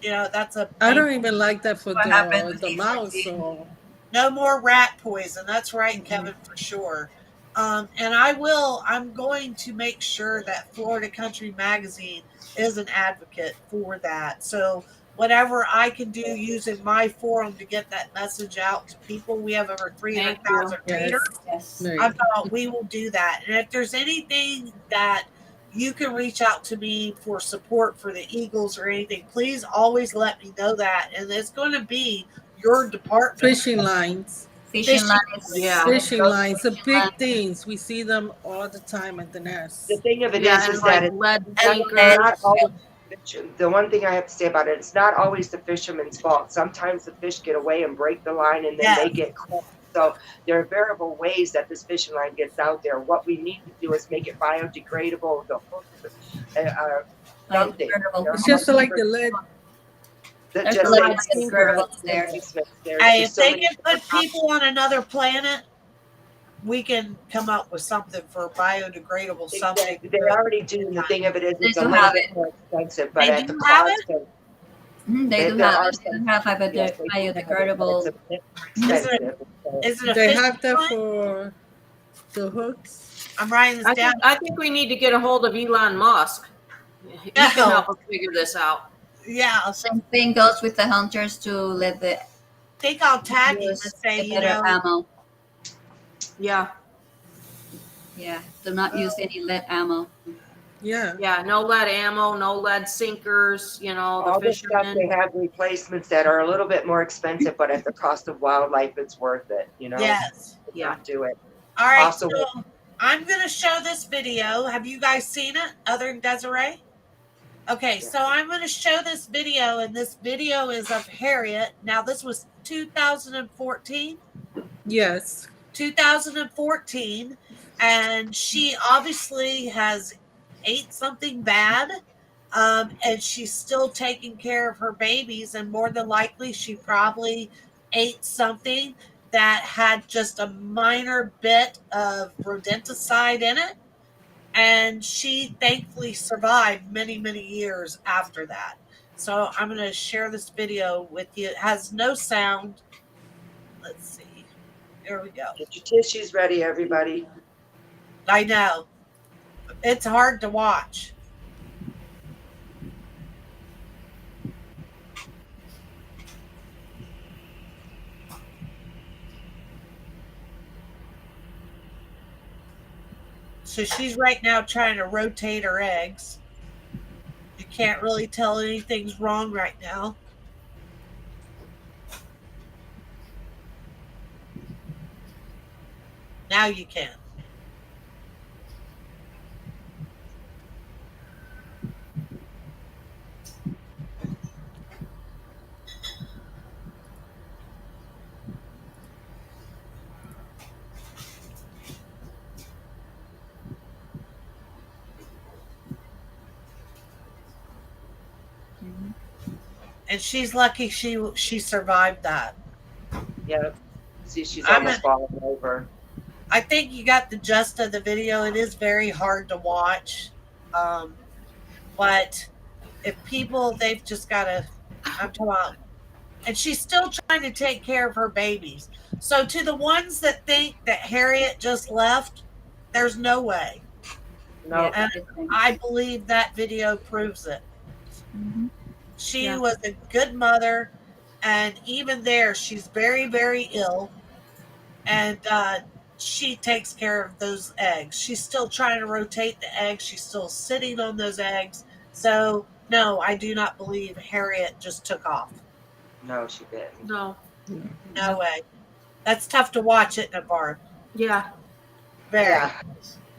That's a. I don't even like that for the mouse. So. No more rat poison. That's right, Kevin, for sure. And I'm going to make sure that Florida Country Magazine is an advocate for that. So whatever I can do using my forum to get that message out to people, we have over 300,000 Yes. readers. Yes. Right. I thought we will do that. And if there's anything that you can reach out to me for support for the Eagles or anything, please always let me know that. And it's going to be your department. Fishing lines. Fishing lines. Yeah. Fishing Those lines. The fishing big lines. things. We see them all the time at the nest. The thing of it Yeah, is and that like it's lead And anchors. not always the one thing I have to say about it, it's not always the fisherman's fault. Sometimes the fish get away and break the line and then they Yes. get caught. So there are variable ways that this fishing line gets out there. What we need to do is make it biodegradable, the hooks, something. Biodegradable. It's just like the lead. That There's just a lot like of biodegradable there. there's Hey, just if so they many can put people on another planet, we can come up with something for biodegradable something. Exactly. They already do. And the thing of it is, it's They a do little have bit it. more expensive, but They at do the have cost of They do there have are it. They some- do have yes, they do have it, but biodegradable. it's a bit more expensive. So Is it a They fishing have that line? for the hooks. I'm writing this down. I think we need to get a hold of Elon Musk. He can help us figure this out. Yeah, Same thing goes with the hunters to let the I think I'll tag him and use say, the you better know, ammo. Yeah, Yeah, do not use any lead ammo. Yeah. yeah. No lead ammo, no lead sinkers. You know, the all this stuff, they fishermen. have replacements that are a little bit more expensive, but at the cost of wildlife, it's worth it. You know, yes. Yeah. do it. All right, Also- so I'm going to show this video. Have you guys seen it other than Desiree? Okay, so I'm going to show this video, and this video is of Harriet. Now, this was 2014. Yes. 2014, and she obviously has ate something bad, and she's still taking care of her babies, and more than likely she probably ate something that had just a minor bit of rodenticide in it, and she thankfully survived many years after that. So I'm going to share this video with you. It has no sound. Let's see. There we go. Get your tissues ready, everybody. I know. It's hard to watch. So she's right now trying to rotate her eggs. You can't really tell anything's wrong right now. Now you can. And she's lucky she survived that. Yeah. See, she's I'm almost falling over. I think you got the gist of the video. It is very hard to watch. But if people, they've just got to, I'm talking about, and she's still trying to take care of her babies. So to the ones that think that Harriet just left, there's no way. No, And I believe that video proves it. She Yeah. was a good mother, and even there, she's very ill, and she takes care of those eggs. She's still trying to rotate the eggs. She's still sitting on those eggs. So, no, I do not believe Harriet just took off. no, she didn't. No. No way. That's tough to watch, isn't it, Barb? Yeah. Very. Yeah.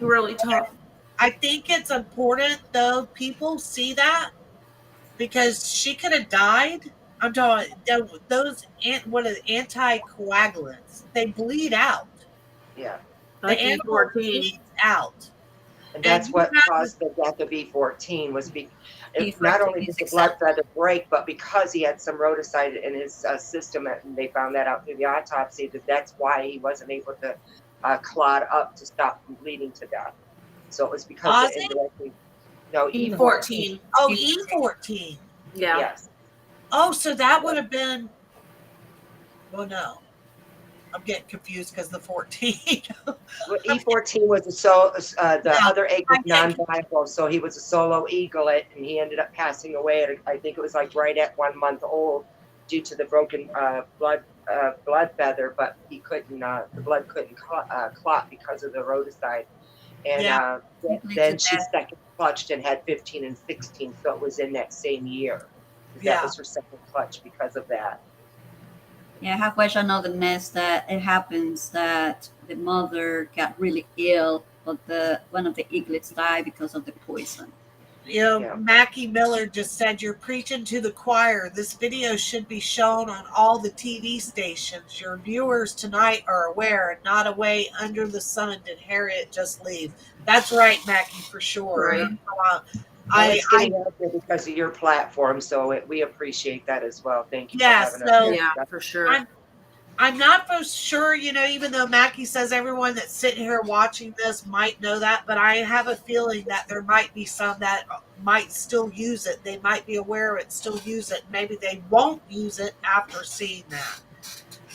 Really tough. I think it's important, though, people see that, because she could have died. I'm talking those what are the anticoagulants? They bleed out. Yeah. The Like animal E14. bleeds out. And that's And what you have caused the death of E14 was E14 not only did is the blood vessel break, but because he had some roticide in his system, and they found that out through the autopsy, that's why he wasn't able to clot up to stop from bleeding to death. So it was because it indirectly. No, E14. Oh, E14. Yeah. Yes. Oh, so that would have been. Well, no. I'm getting confused because the 14. Well, E14 was the other egg was non-viable, so he was a solo eaglet, and he ended up passing away at, I think it was like right at 1 month old, due to the broken blood feather, but he couldn't, the blood couldn't clot because of the roticide. And Yeah. then she second clutched and had 15 and 16, so it was in that same year. Yeah. That was her second clutch because of that. Yeah, I have watched another nest that it happens that the mother got really ill, but one of the eaglets died because of the poison. You know, Yeah. Mackie Miller just said, "You're preaching to the choir. This video should be shown on all the TV stations. Your viewers tonight are aware and not away under the sun. Did Harriet just leave?" That's right, Mackie, for sure. Right. It's getting out there because of your platform, so we appreciate that as well. Thank you for Yes, having so us. Yeah, for sure. I'm not for sure, you know, even though Mackie says everyone that's sitting here watching this might know that, but I have a feeling that there might be some that might still use it. They might be aware of it, still use it. Maybe they won't use it after seeing that.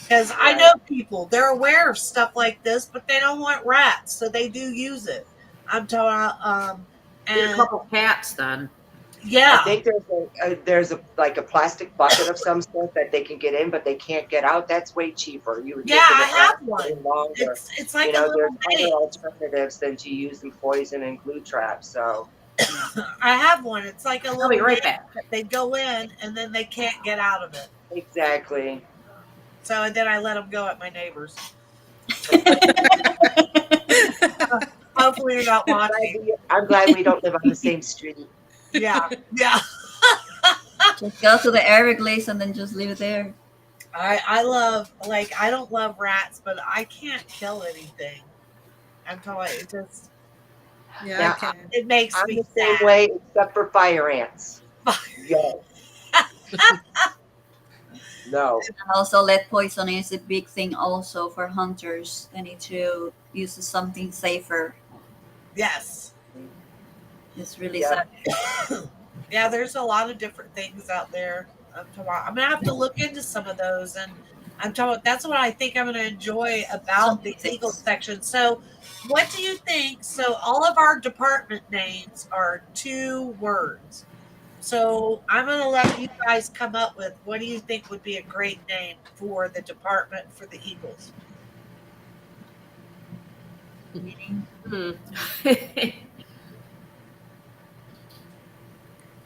Because I know people, they're aware of stuff like this, but they don't want rats, so they do use it. I'm talking, Get a couple cats then. yeah. I think there's like a plastic bucket of some sort that they can get in, but they can't get out. That's way cheaper. You would Yeah, think it I would have last one. longer. It's like You a know, little there's bait. other alternatives than to use in poison and glue traps. So I have one. It's like a I'll little be right bait back. that they go in and then they can't get out of it. exactly. So and then I let them go at my neighbors. Hopefully you're not watching. I'm glad we don't live on the same street. Yeah, yeah. Just go to the Everglades and then just leave it there. I love, like, I don't love rats, but I can't kill anything. I'm telling you, it just Yeah, I can. it makes I'm me the same sad. way, except for fire ants. Yes. No. Also, lead poison is a big thing also for hunters. They need to use something safer. Yes. It's really Yeah. sad. Yeah, there's a lot of different things out there. I'm gonna have to look into some of those, and I'm talking. That's what I think I'm gonna enjoy about the Eagle section. So, what do you think? So, all of our department names are 2 words. So, I'm gonna let you guys come up with what do you think would be a great name for the department for the Eagles? Hmm.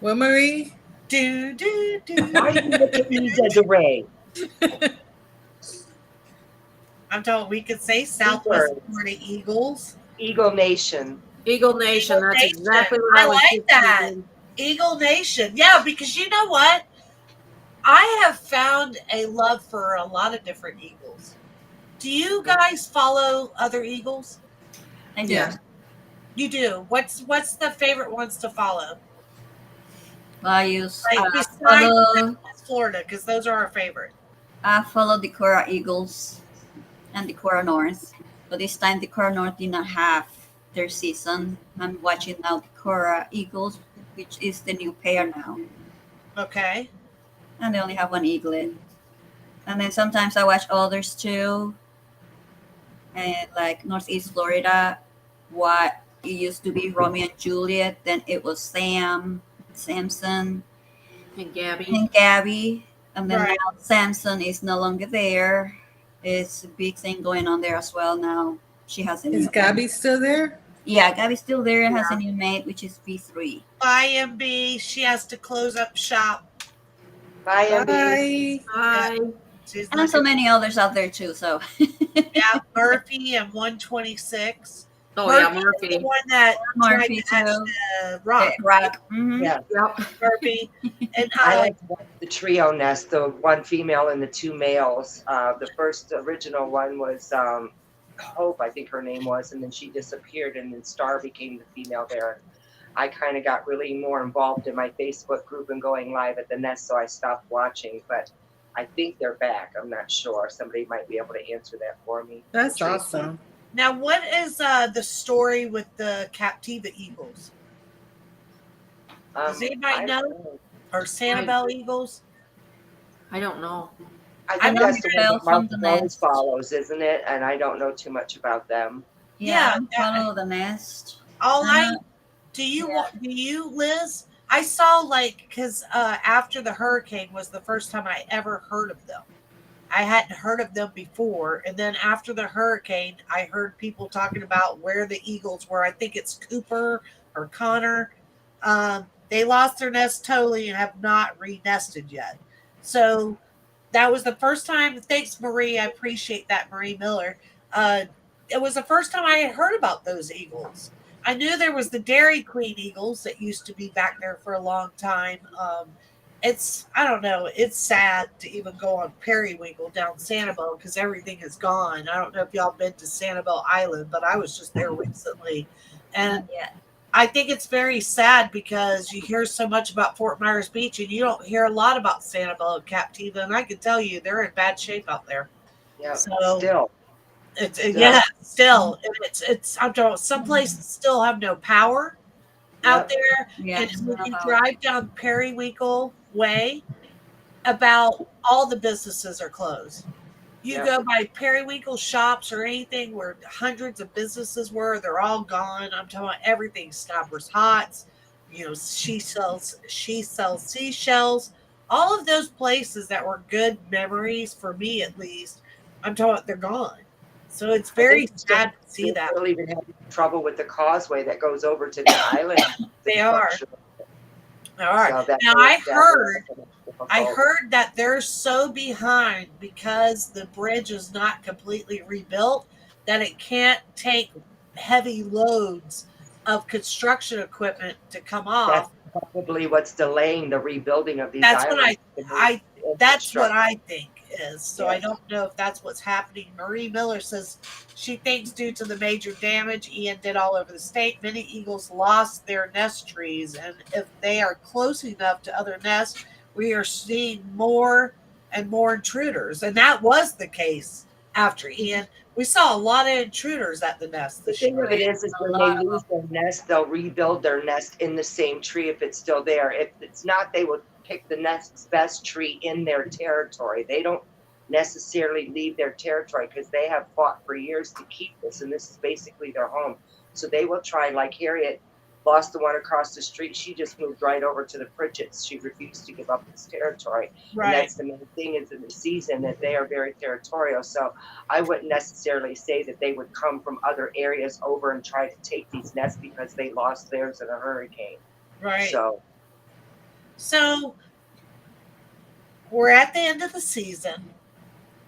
Well, Marie, Do do do. Why do you look at me, Desiree? I'm talking. We could say Southwest words. Florida Eagles. Eagle Nation. Eagle Nation. Eagle That's Nation. exactly what I I was like just that. thinking. Eagle Nation. Yeah, because you know what? I have found a love for a lot of different eagles. Do you guys follow other eagles? I do. yeah. You do. What's the favorite ones to follow? I use Like besides follow, Florida, because those are our favorite. I follow the Cora Eagles and the Cora North, but this time the Cora North did not have their season. I'm watching now the Cora Eagles, which is the new pair now, Okay. and they only have 1 eaglet. And then sometimes I watch others too, and like Northeast Florida, what it used to be Romeo and Juliet, then it was Samson, And Gabby. and Gabby, and then Right. now Samson is no longer there. It's a big thing going on there as well now. She has a new Is Gabby still there? Yeah, Gabby's still there and has a new mate, which is V3. IMB, she has to close up shop. Bye, MB. Bye. Hi. She's And so many others out there too. So yeah, Murphy and 126. Oh yeah, The Murphy. one that Murphy tried to too. rock. Rock. Mm-hmm. Yeah. Yep. Murphy. And I like the trio nest, the 1 female and the 2 males. The first original one was Hope, I think her name was, and then she disappeared, and then Star became the female there. I kind of got really more involved in my Facebook group and going live at the nest, so I stopped watching. But I think they're back. I'm not sure. Somebody might be able to answer that for me. That's Tracy. awesome. now, what is the story with the Captiva Eagles Does anybody I know? don't or Sanibel Eagles? I don't know. I I'm think not that's the fell one that from Mark the Jones nest. follows, isn't it? And I don't know too much about them. Yeah, Yeah, follow the nest. all I Uh, do you yeah. want do you, Liz? I saw like because after the hurricane was the first time I ever heard of them. I hadn't heard of them before, and then after the hurricane, I heard people talking about where the eagles were. I think it's Cooper or Connor. They lost their nest totally and have not re-nested yet. So that was the first time. Thanks, Marie. I appreciate that, Marie Miller. Uh, it was the first time I had heard about those eagles. I knew there was the Dairy Queen eagles that used to be back there for a long time. It's I don't know. It's sad to even go on Periwinkle down Sanibel because everything is gone. I don't know if y'all been to Sanibel Island, but I was just there recently, Not and yet. I think it's very sad because you hear so much about Fort Myers Beach and you don't hear a lot about Sanibel and Captiva. And I can tell you they're in bad shape out there. Yeah, So still. yeah, still, and it's I'm talking. Some places still have no power out Yep. there, Yeah, and when no you power. drive down Periwinkle Way, about all the businesses are closed. You Yep. go by Periwinkle shops or anything where hundreds of businesses were, they're all gone. I'm talking about everything. Stoppers Hots, she sells seashells. All of those places that were good memories for me at least, I'm talking about they're gone. So it's I think very it's just sad to see they're that. still even having trouble with the causeway that goes over to the island. They are. Structure. All right. So that Now will, I that heard will I difficult. heard that they're so behind because the bridge is not completely rebuilt that it can't take heavy loads of construction equipment to come That's off. probably what's delaying the rebuilding of these That's what islands. The new I that's what infrastructure. I think is. So I Yes. don't know if that's what's happening. Marie Miller says she thinks due to the major damage Ian did all over the state, many eagles lost their nest trees, and if they are close enough to other nests, we are seeing more and more intruders. And that was the case after Ian. We saw a lot of intruders at the nest The this thing of year. it is A when they lot of lose their nest, they'll rebuild their nest in the same tree if it's still there. If it's not, they will pick the nest's best tree in their territory. They don't necessarily leave their territory because they have fought for years to keep this, and this is basically their home. So they will try, like Harriet lost the one across the street. She just moved right over to the Pritchett's. She refused to give up this territory. And Right. that's the main thing is in the season that they are very territorial. So I wouldn't necessarily say that they would come from other areas over and try to take these nests because they lost theirs in a hurricane. Right. So So we're at the end of the season.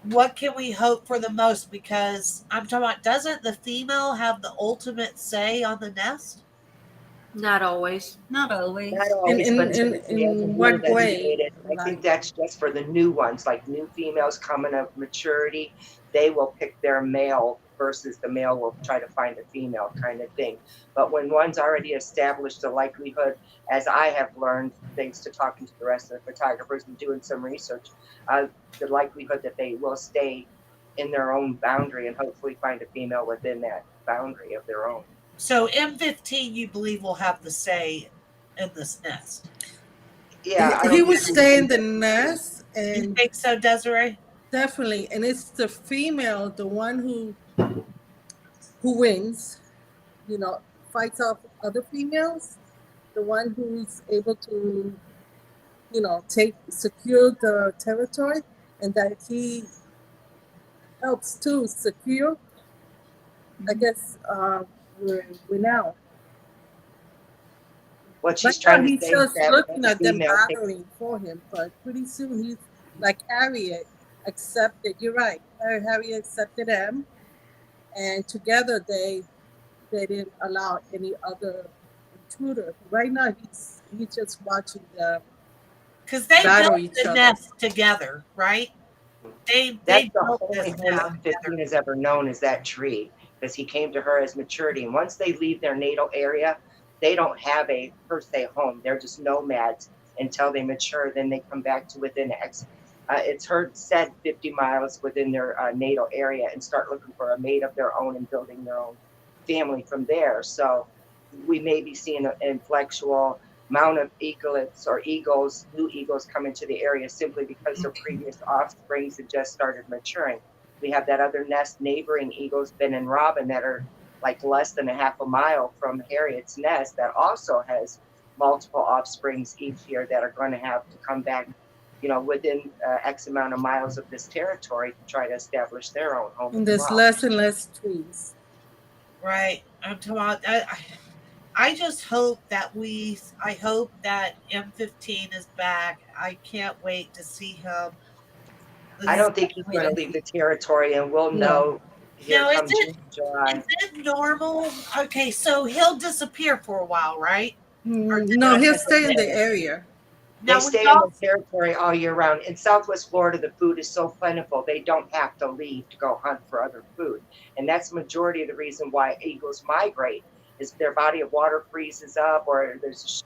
What can we hope for the most? Because I'm talking about, doesn't the female have the ultimate say on the nest? Not always. Not always. not In always, in but in, typically as a in rule what that's way? stated. I Like, think that's just for the new ones, like new females coming of maturity. They will pick their male versus the male will try to find a female kind of thing. But when one's already established, the likelihood, as I have learned, thanks to talking to the rest of the photographers and doing some research, the likelihood that they will stay in their own boundary and hopefully find a female within that boundary of their own. So M15, you believe, will have the say in this nest? Yeah, I he don't would think stay in the nest, You and think so, Desiree? definitely, and it's the female, the one who wins, you know, fights off other females, the one who's able to, you know, secure the territory, and that he helps to secure. I guess we're now. what Right she's now, trying to he's say is just that when looking the at them female takes battling for him, but pretty soon he's like Harriet accepted. You're right, Harriet accepted him, and together they didn't allow any other intruder. Right now, he's just watching them Because they battle built each the other. nest together, right? They That's the built only this home nest that together. 15 has ever known is that tree because he came to her as maturity. And once they leave their natal area, they don't have a per se home. They're just nomads until they mature. Then they come back to within it's heard said 50 miles within their natal area and start looking for a mate of their own and building their own family from there. So we may be seeing an inflectual amount of eaglets or eagles, new eagles come into the area simply because their previous offsprings had just started maturing. We have that other nest neighboring eagles, Ben and Robin, that are like less than a half a mile from Harriet's nest that also has multiple offsprings each year that are going to have to come back, within X amount of miles of this territory to try to establish their own home. And there's less and less trees. Right. I'm talking about. I just hope that I hope that M15 is back. I can't wait to see him. I don't think he's going to leave the territory, and we'll know here Now, come June, July. is it normal? Okay, so he'll disappear for a while, right? No, he'll stay in the area. They stay in the territory all year round. In Southwest Florida, the food is so plentiful, they don't have to leave to go hunt for other food. And that's the majority of the reason why eagles migrate, is their body of water freezes up or there's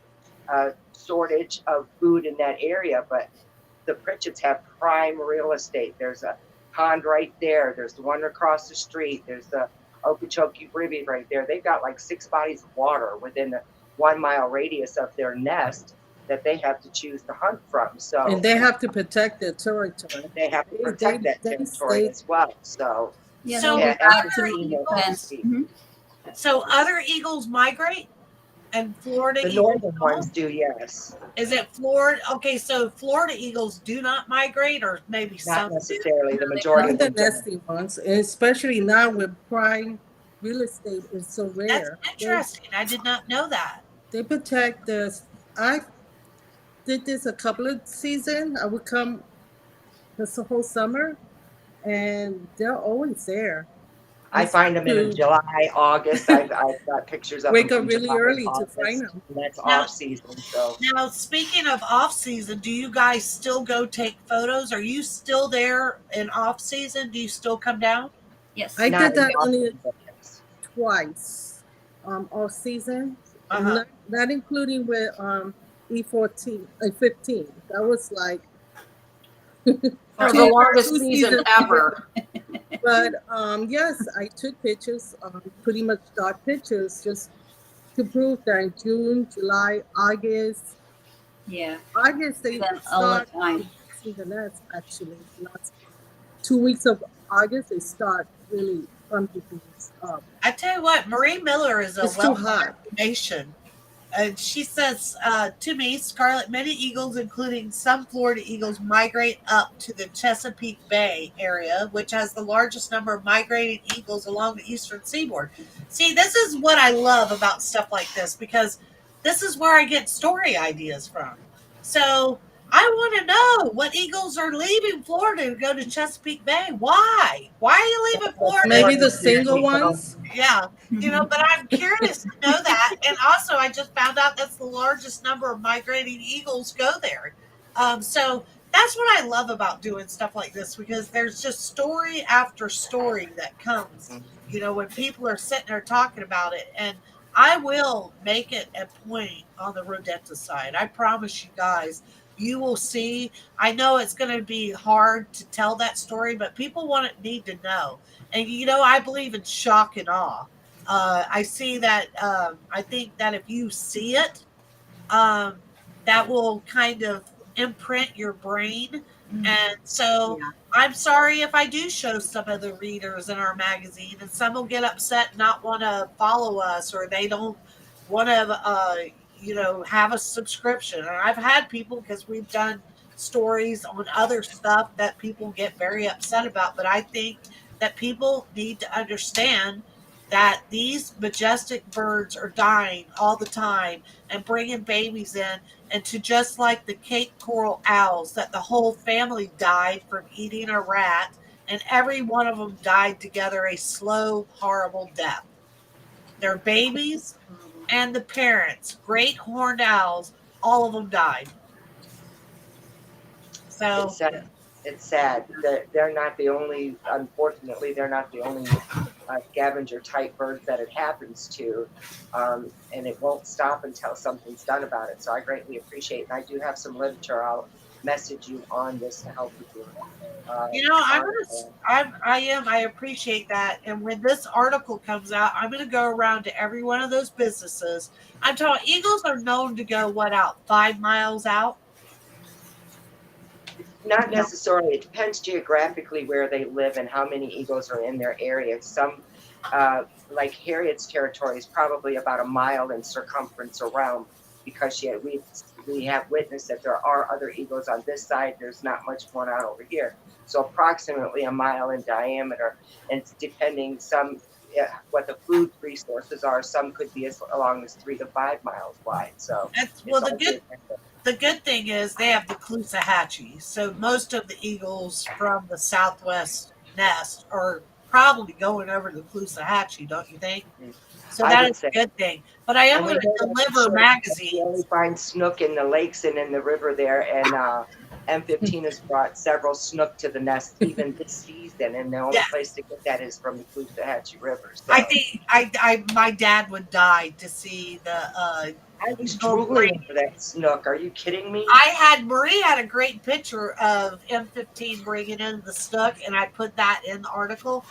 a shortage of food in that area. But the Pritchetts have prime real estate. There's a pond right there. There's the one across the street. There's the Okeechobee River right there. They've got like 6 bodies of water within a 1 mile radius of their nest that they have to choose to hunt from. So, and they have to protect their territory. They have to protect that territory as well. So, so other eagles migrate, and Florida the eagles northern ones do, yes. Is it Florida? Okay, so Florida eagles do not migrate, or maybe Not some necessarily. do. The majority of the them nesting ones, and especially now with prime real estate is so rare. That's interesting. I did not know that. They protect this. I did this a couple of seasons. I would come this whole summer, and they're always there. I find them in July, August. I've got pictures of wake them up from really July, early August, to find them. And that's off season. So now, speaking of off season, do you guys still go take photos? Are you still there in off season? Do you still come down? Yes. I Not did that in only August. twice, off season, Uh-huh. not including with E14, 15. That was like the longest season ever. But yes, I took pictures, pretty much dark pictures, just to prove that in June, July, August. Yeah. August they all the start time. see the nest actually. Last 2 weeks of August they start really bumping things up. I tell you what, Marie Miller is a It's too wealth of hot. information. And she says to me, Scarlett, many eagles, including some Florida eagles, migrate up to the Chesapeake Bay area, which has the largest number of migrating eagles along the eastern seaboard. See, this is what I love about stuff like this, because this is where I get story ideas from. So I want to know what eagles are leaving Florida to go to Chesapeake Bay. Why? Why are you leaving Florida? Maybe the single ones. Yeah, but I'm curious to know that. And also, I just found out that's the largest number of migrating eagles go there. So that's what I love about doing stuff like this, because there's just story after story that comes, when people are sitting there talking about it. And I will make it a point on the Rodetta side. I promise you guys. You will see. I know it's going to be hard to tell that story, but people need to know. And, I believe in shock and awe. I see that. I think that if you see it, that will kind of imprint your brain. And so I'm sorry if I do show some of the readers in our magazine, and some will get upset and not want to follow us, or they don't want to, have a subscription. And I've had people, because we've done stories on other stuff that people get very upset about. But I think that people need to understand that these majestic birds are dying all the time and bringing babies in. And to just like the Cape coral owls, that the whole family died from eating a rat, and every one of them died together a slow, horrible death. Their babies and the parents, great horned owls, all of them died. So it's sad. They're not the only, unfortunately, they're not the only scavenger type birds that it happens to. And it won't stop until something's done about it. So I greatly appreciate it. And I do have some literature. I'll message you on this to help you. I appreciate that. And when this article comes out, I'm going to go around to every one of those businesses. I'm telling eagles are known to go out 5 miles out. Not necessarily. It depends geographically where they live and how many eagles are in their area. Some, like Harriet's territory, is probably about a mile in circumference around, because we have witnessed that there are other eagles on this side. There's not much going on over here. So approximately a mile in diameter, and it's depending what the food resources are. Some could be as long as 3 to 5 miles wide. So the good thing is they have the Caloosahatchee. So most of the eagles from the southwest nest are probably going over to the Caloosahatchee, don't you think? So that is a good thing. But I am going to deliver magazines. You only find snook in the lakes and in the river there, and M15 has brought several snook to the nest even this season, and the only place to get that is from the Caloosahatchee River. So. I think my dad would die to see the. I was drooling for that snook. Are you kidding me? Marie had a great picture of M15 bringing in the snook, and I put that in the article.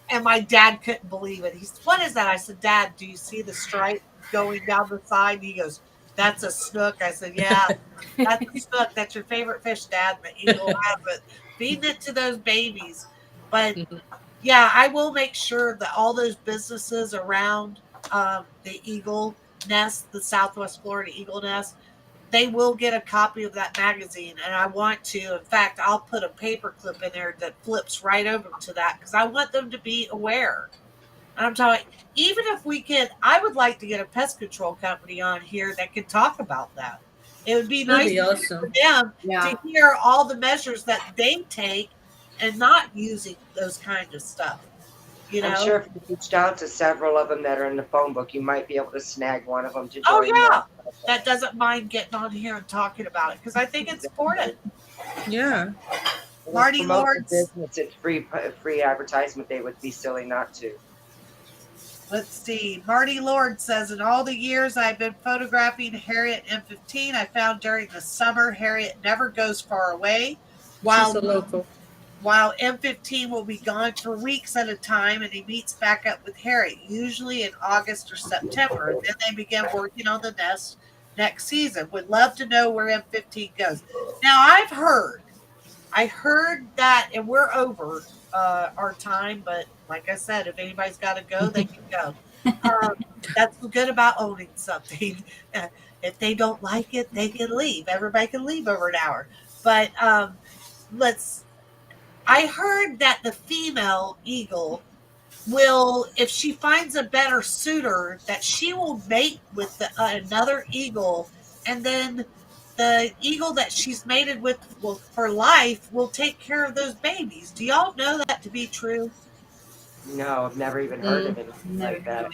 And my dad couldn't believe it. He said, "What is that?" I said, "Dad, do you see the stripe going down the side?" And he goes, "That's a snook." I said, "Yeah, that's a snook. That's your favorite fish, Dad, but you will have it. Feed it to those babies." But yeah, I will make sure that all those businesses around the eagle nest, the Southwest Florida eagle nest, they will get a copy of that magazine. And I want to, in fact, I'll put a paper clip in there that flips right over to that, because I want them to be aware. And I'm talking, even if I would like to get a pest control company on here that could talk about that. It would be nice for them to hear all the measures that they take and not using those kind of stuff. I'm sure if you reached out to several of them that are in the phone book, you might be able to snag one of them to join. Oh, yeah. That doesn't mind getting on here and talking about it, because I think it's important. Yeah. Marty Lord's business, it's free advertisement. They would be silly not to. Let's see. Marty Lord says, in all the years I've been photographing Harriet M15, I found during the summer Harriet never goes far away. She's a local. While M15 will be gone for weeks at a time, and he meets back up with Harriet, usually in August or September. Then they begin working on the nest next season. Would love to know where M15 goes. Now, I heard that, and we're over our time, but like I said, if anybody's got to go, they can go. That's good about owning something. If they don't like it, they can leave. Everybody can leave over an hour. But I heard that the female eagle will, if she finds a better suitor, that she will mate with another eagle, and then the eagle that she's mated with for life will take care of those babies. Do y'all know that to be true? No, I've never even heard of it like that.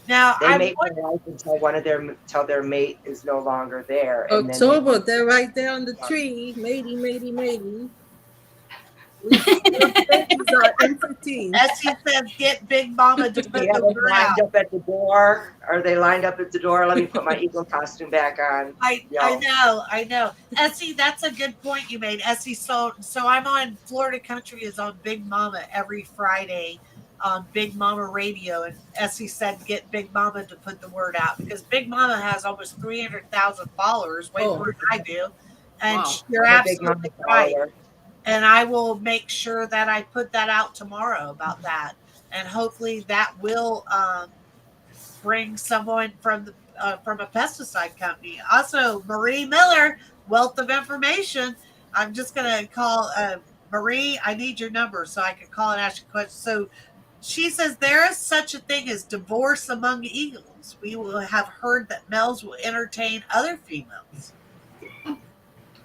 Now, they mate for life until their mate is no longer there. October, they're right there on the tree, mating. As he says, get Big Mama to put the word out. Up at the door. Are they lined up at the door? Let me put my eagle costume back on. I know. Essie, that's a good point you made. Essie, so I'm on Florida Country is on Big Mama every Friday on Big Mama Radio, and Essie said get Big Mama to put the word out, because Big Mama has almost 300,000 followers, way more than I do. And you're absolutely right. And I will make sure that I put that out tomorrow about that. And hopefully that will bring someone from a pesticide company. Also, Marie Miller, wealth of information. I'm just going to call Marie. I need your number so I can call and ask you questions. So she says there is such a thing as divorce among eagles. We will have heard that males will entertain other females.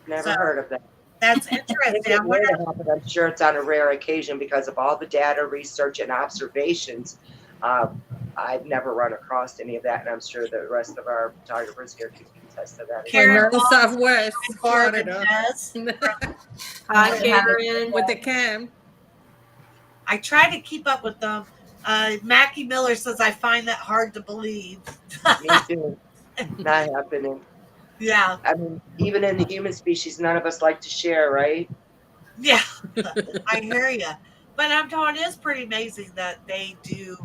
Never heard of that. That's interesting. I'm sure it's on a rare occasion because of all the data, research, and observations. I've never run across any of that, and I'm sure the rest of our photographers here can attest to that. Karen, Southwest Florida. Hi, Karen. With the cam. I try to keep up with them. Mackie Miller says, I find that hard to believe. Me too. Not happening. Yeah. I mean, even in the human species, none of us like to share, right? Yeah. I hear you. But I'm telling you, it's pretty amazing that they do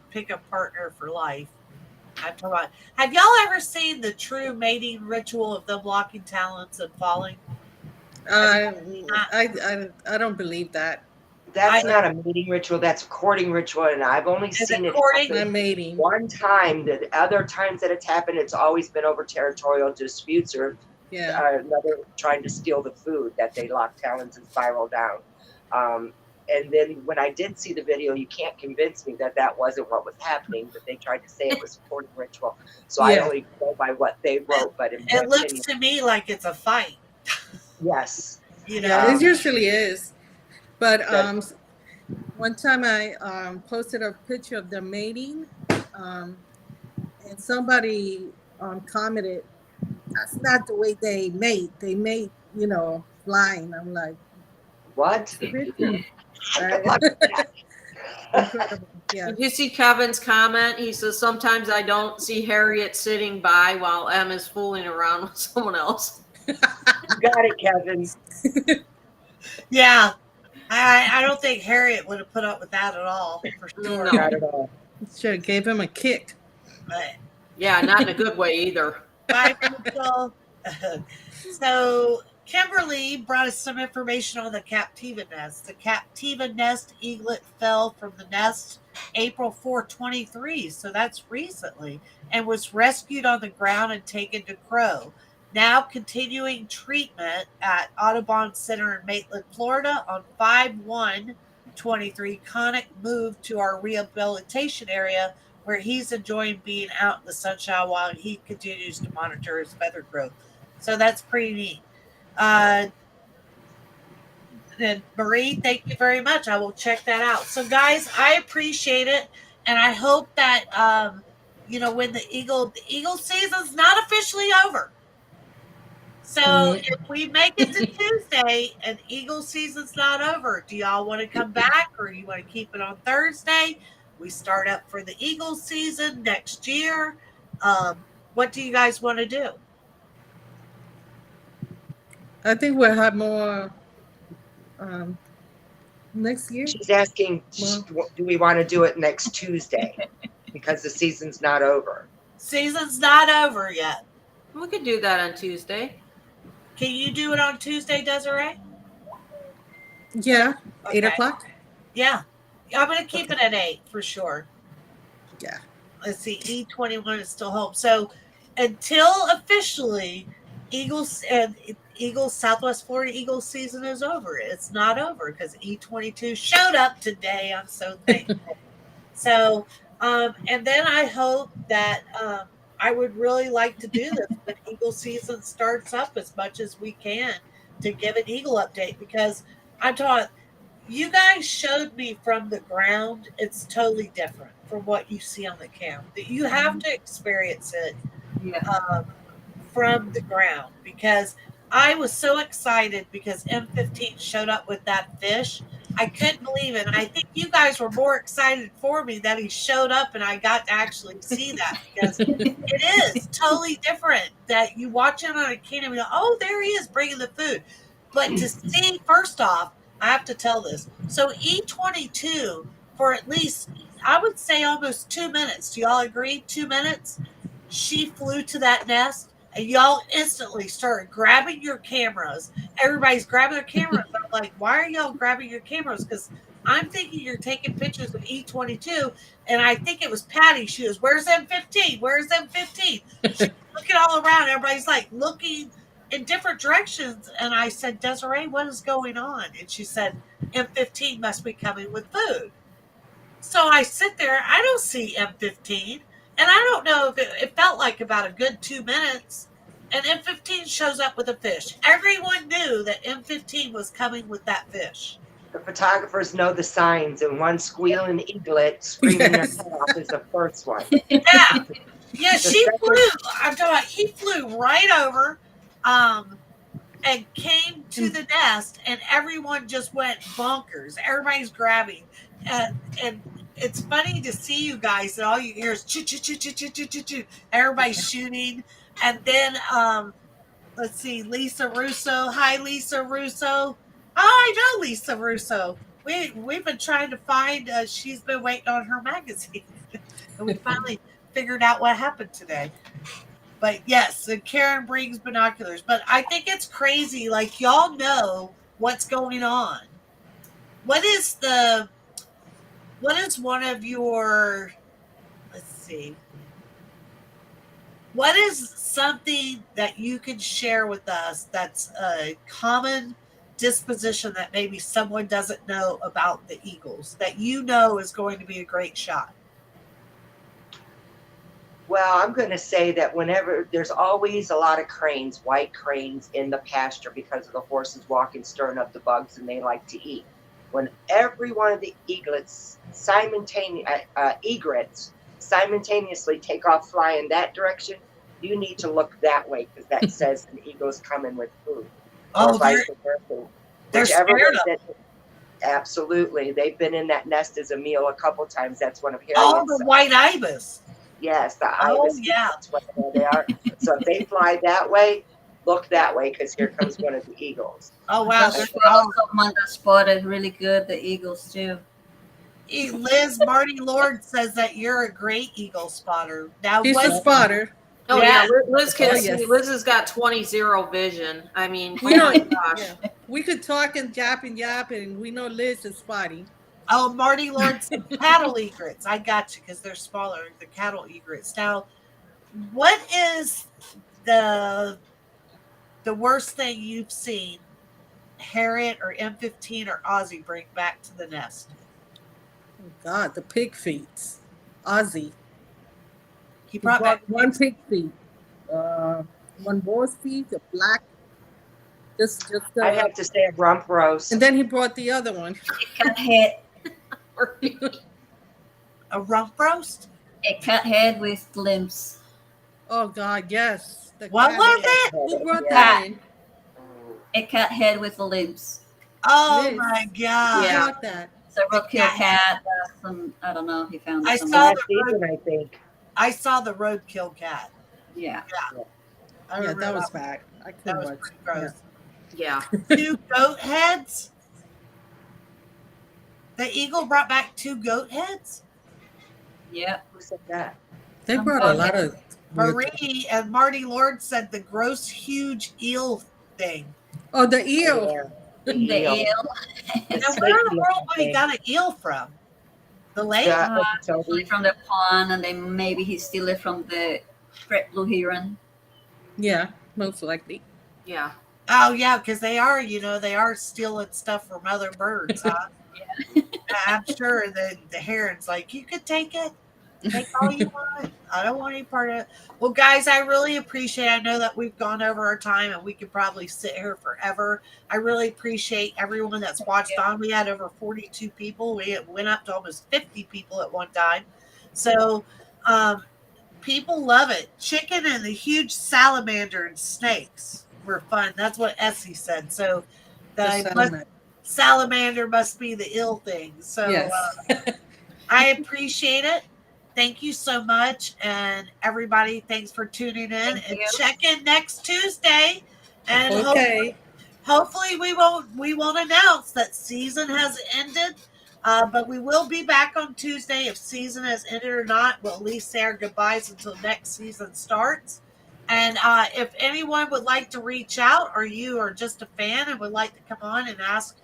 pick a partner for life. I'm talking about, have y'all ever seen the true mating ritual of them locking talons and falling? Have you ever seen that? I don't believe that. That's I not a mating ritual, that's a courting ritual, and I've only Is it seen it courting? happen I'm mating. one time. The other times that it's happened, it's always been over territorial disputes or Yeah. another trying to steal the food that they lock talons and spiral down. And then when I did see the video, you can't convince me that that wasn't what was happening, but they tried to say it was a courting ritual. So I Yeah. only go by what they wrote, but in my It looks opinion, to me like it's a fight. yes. You Yeah, know? it usually is. But That, one time I posted a picture of them mating, and somebody commented, "That's not the way they mate. They mate, flying." I'm like, what? "It's the picture, Good right?" luck with that. Incredible. Yeah. Did you see Kevin's comment? He says, sometimes I don't see Harriet sitting by while Em is fooling around with someone else. You got it, Kevin. Yeah. I don't think Harriet would have put up with that at all, for sure. No. Not at all. Sure gave him a kick. But Yeah, not in a good way either. bye, Rachel. So Kimberly brought us some information on the Captiva nest. The Captiva nest eaglet fell from the nest April 4, 23, so that's recently, and was rescued on the ground and taken to Crow. Now continuing treatment at Audubon Center in Maitland, Florida on 5/1/23. Connick moved to our rehabilitation area where he's enjoying being out in the sunshine while he continues to monitor his feather growth. So that's pretty neat. And Marie, thank you very much. I will check that out. So, guys, I appreciate it, and I hope that when the eagle season's not officially over. So if we make it to Tuesday and eagle season's not over, do y'all want to come back or you want to keep it on Thursday? We start up for the eagle season next year. What do you guys want to do? I think we'll have more next year. She's asking, Well, do we want to do it next Tuesday? Because the season's not over. Season's not over yet. We could do that on Tuesday. Can you do it on Tuesday, Desiree? yeah, Okay. 8:00. Yeah. I'm going to keep it at 8 for sure. Yeah. Let's see. E21 is still home. So until officially Eagles Southwest Florida Eagles season is over, it's not over because E22 showed up today. I'm so thankful. So, and then I hope that I would really like to do this when Eagle season starts up as much as we can to give an Eagle update because I'm taught you guys showed me from the ground. It's totally different from what you see on the cam. That you have to experience it from the ground because I was so excited because M15 showed up with that fish. I couldn't believe it. And I think you guys were more excited for me that he showed up and I got to actually see that because it is totally different that you watch it on a can and you go, oh, there he is bringing the food. But to see, first off, I have to tell this. So E22 for at least, I would say almost 2 minutes. Do y'all agree? 2 minutes? She flew to that nest and y'all instantly started grabbing your cameras. Everybody's grabbing their cameras. I'm like, why are y'all grabbing your cameras? Because I'm thinking you're taking pictures of E22. And I think it was Patty. She goes, where's M15? Where's M15? She's looking all around. Everybody's like looking in different directions. And I said, Desiree, what is going on? And she said, M15 must be coming with food. So I sit there. I don't see M15. And I don't know if it felt like about a good 2 minutes. And M15 shows up with a fish. Everyone knew that M15 was coming with that fish. The photographers know the signs, and one squealing eaglet screaming Yes. their head off is the first one. Yeah. Yeah, she flew. I'm talking about he flew right over and came to the nest, and everyone just went bonkers. Everybody's grabbing. And it's funny to see you guys, and all you hear is choo choo choo choo choo choo choo choo. Everybody's shooting, and then let's see, Lisa Russo. Hi, Lisa Russo. Oh, I know Lisa Russo. We've been trying to find. She's been waiting on her magazine, and we finally figured out what happened today. But yes, and Karen brings binoculars. But I think it's crazy. Like, y'all know what's going on. What is one of your, let's see, what is something that you can share with us that's a common disposition that maybe someone doesn't know about the Eagles that you know is going to be a great shot? Well, I'm going to say that whenever there's always a lot of cranes, white cranes in the pasture because of the horses walking, stirring up the bugs, and they like to eat. When every one of the egrets simultaneously take off flying that direction, you need to look that way because that says an eagle's coming with food. Oh, or vice versa. they're Whichever scared way of that, absolutely. They've been in that nest as a meal a couple times. That's one of Harriet's. Oh, the white ibis. Yes, the Oh, ibis. yeah. That's what they are. So if they fly that way, look that way because here comes one of the eagles. Oh, wow. There's also someone that spotted really good the eagles too. Liz, Marty Lord says that you're a great eagle spotter. Now, He's a what? spotter. Oh Yeah. yeah, Liz can Oh, see. yes. Liz has got 20/0 vision. I mean, We oh know. my gosh. Yeah. We could talk and yap, and we know Liz is spotty. Oh, Marty Lord said cattle egrets. I got you because they're smaller. The cattle egrets. Now, what is the worst thing you've seen Harriet or M15 or Ozzy bring back to the nest? Oh God, the pig feet. Ozzy. He brought back one pig feet. One boar's feet, a black. Just. I'd have to say a rump roast. And then he brought the other one. A cut head, a rump roast. a cut head with limbs. Oh God, yes. What was it? Who brought Yeah. that in? A cut head with the limbs. Oh Liz. my Who God! Yeah. brought that? Several kill cat. Some I don't know. He found I some. saw Last season, I think. I saw the roadkill cat. Yeah. I Yeah, remember that was bad. I That couldn't was watch. pretty gross. Yeah. 2 goat heads. The eagle brought back 2 goat heads. Yep. Who said that? They brought a lot of. Marie and Marty Lord said the gross, huge eel thing. Oh, the eel. Yeah. The eel. eel. The Now, snake where in the eel world would he thing. got an eel from? The lake? Yeah, Probably from the pond, and then maybe he steal it from the red blue heron. Yeah, most likely. Yeah. Oh yeah, because they are, they are stealing stuff from other birds, huh? I'm sure the heron's like, you could take it. Take all you want. I don't want any part of it. Well, guys, I really appreciate it. I know that we've gone over our time and we could probably sit here forever. I really appreciate everyone that's watched on. We had over 42 people. We went up to almost 50 people at one time. So people love it. Chicken and the huge salamander and snakes were fun. That's what Essie said. So the salamander must be the ill thing. So Yes. I appreciate it. Thank you so much. And everybody, thanks for tuning in. Thank And you. check in next Tuesday. And Okay. hopefully we won't announce that season has ended. But we will be back on Tuesday. If season has ended or not, we'll at least say our goodbyes until next season starts. And if anyone would like to reach out, or you are just a fan and would like to come on and ask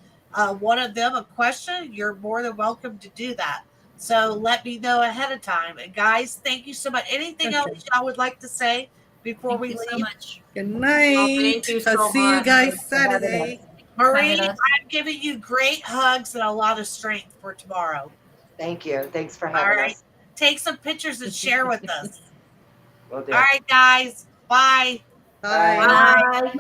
one of them a question, you're more than welcome to do that. So let me know ahead of time. And guys, thank you so much. Anything else y'all would like to say before Thank we you leave? so much. Good night. thank you I'll so see you much. guys for having Saturday. Marie, Bye. I'm giving you great hugs and a lot of strength for tomorrow. Thank you. Thanks for All having right. us. Take some pictures and share with us. We'll do. All right, guys. Bye. Bye. Bye. Bye.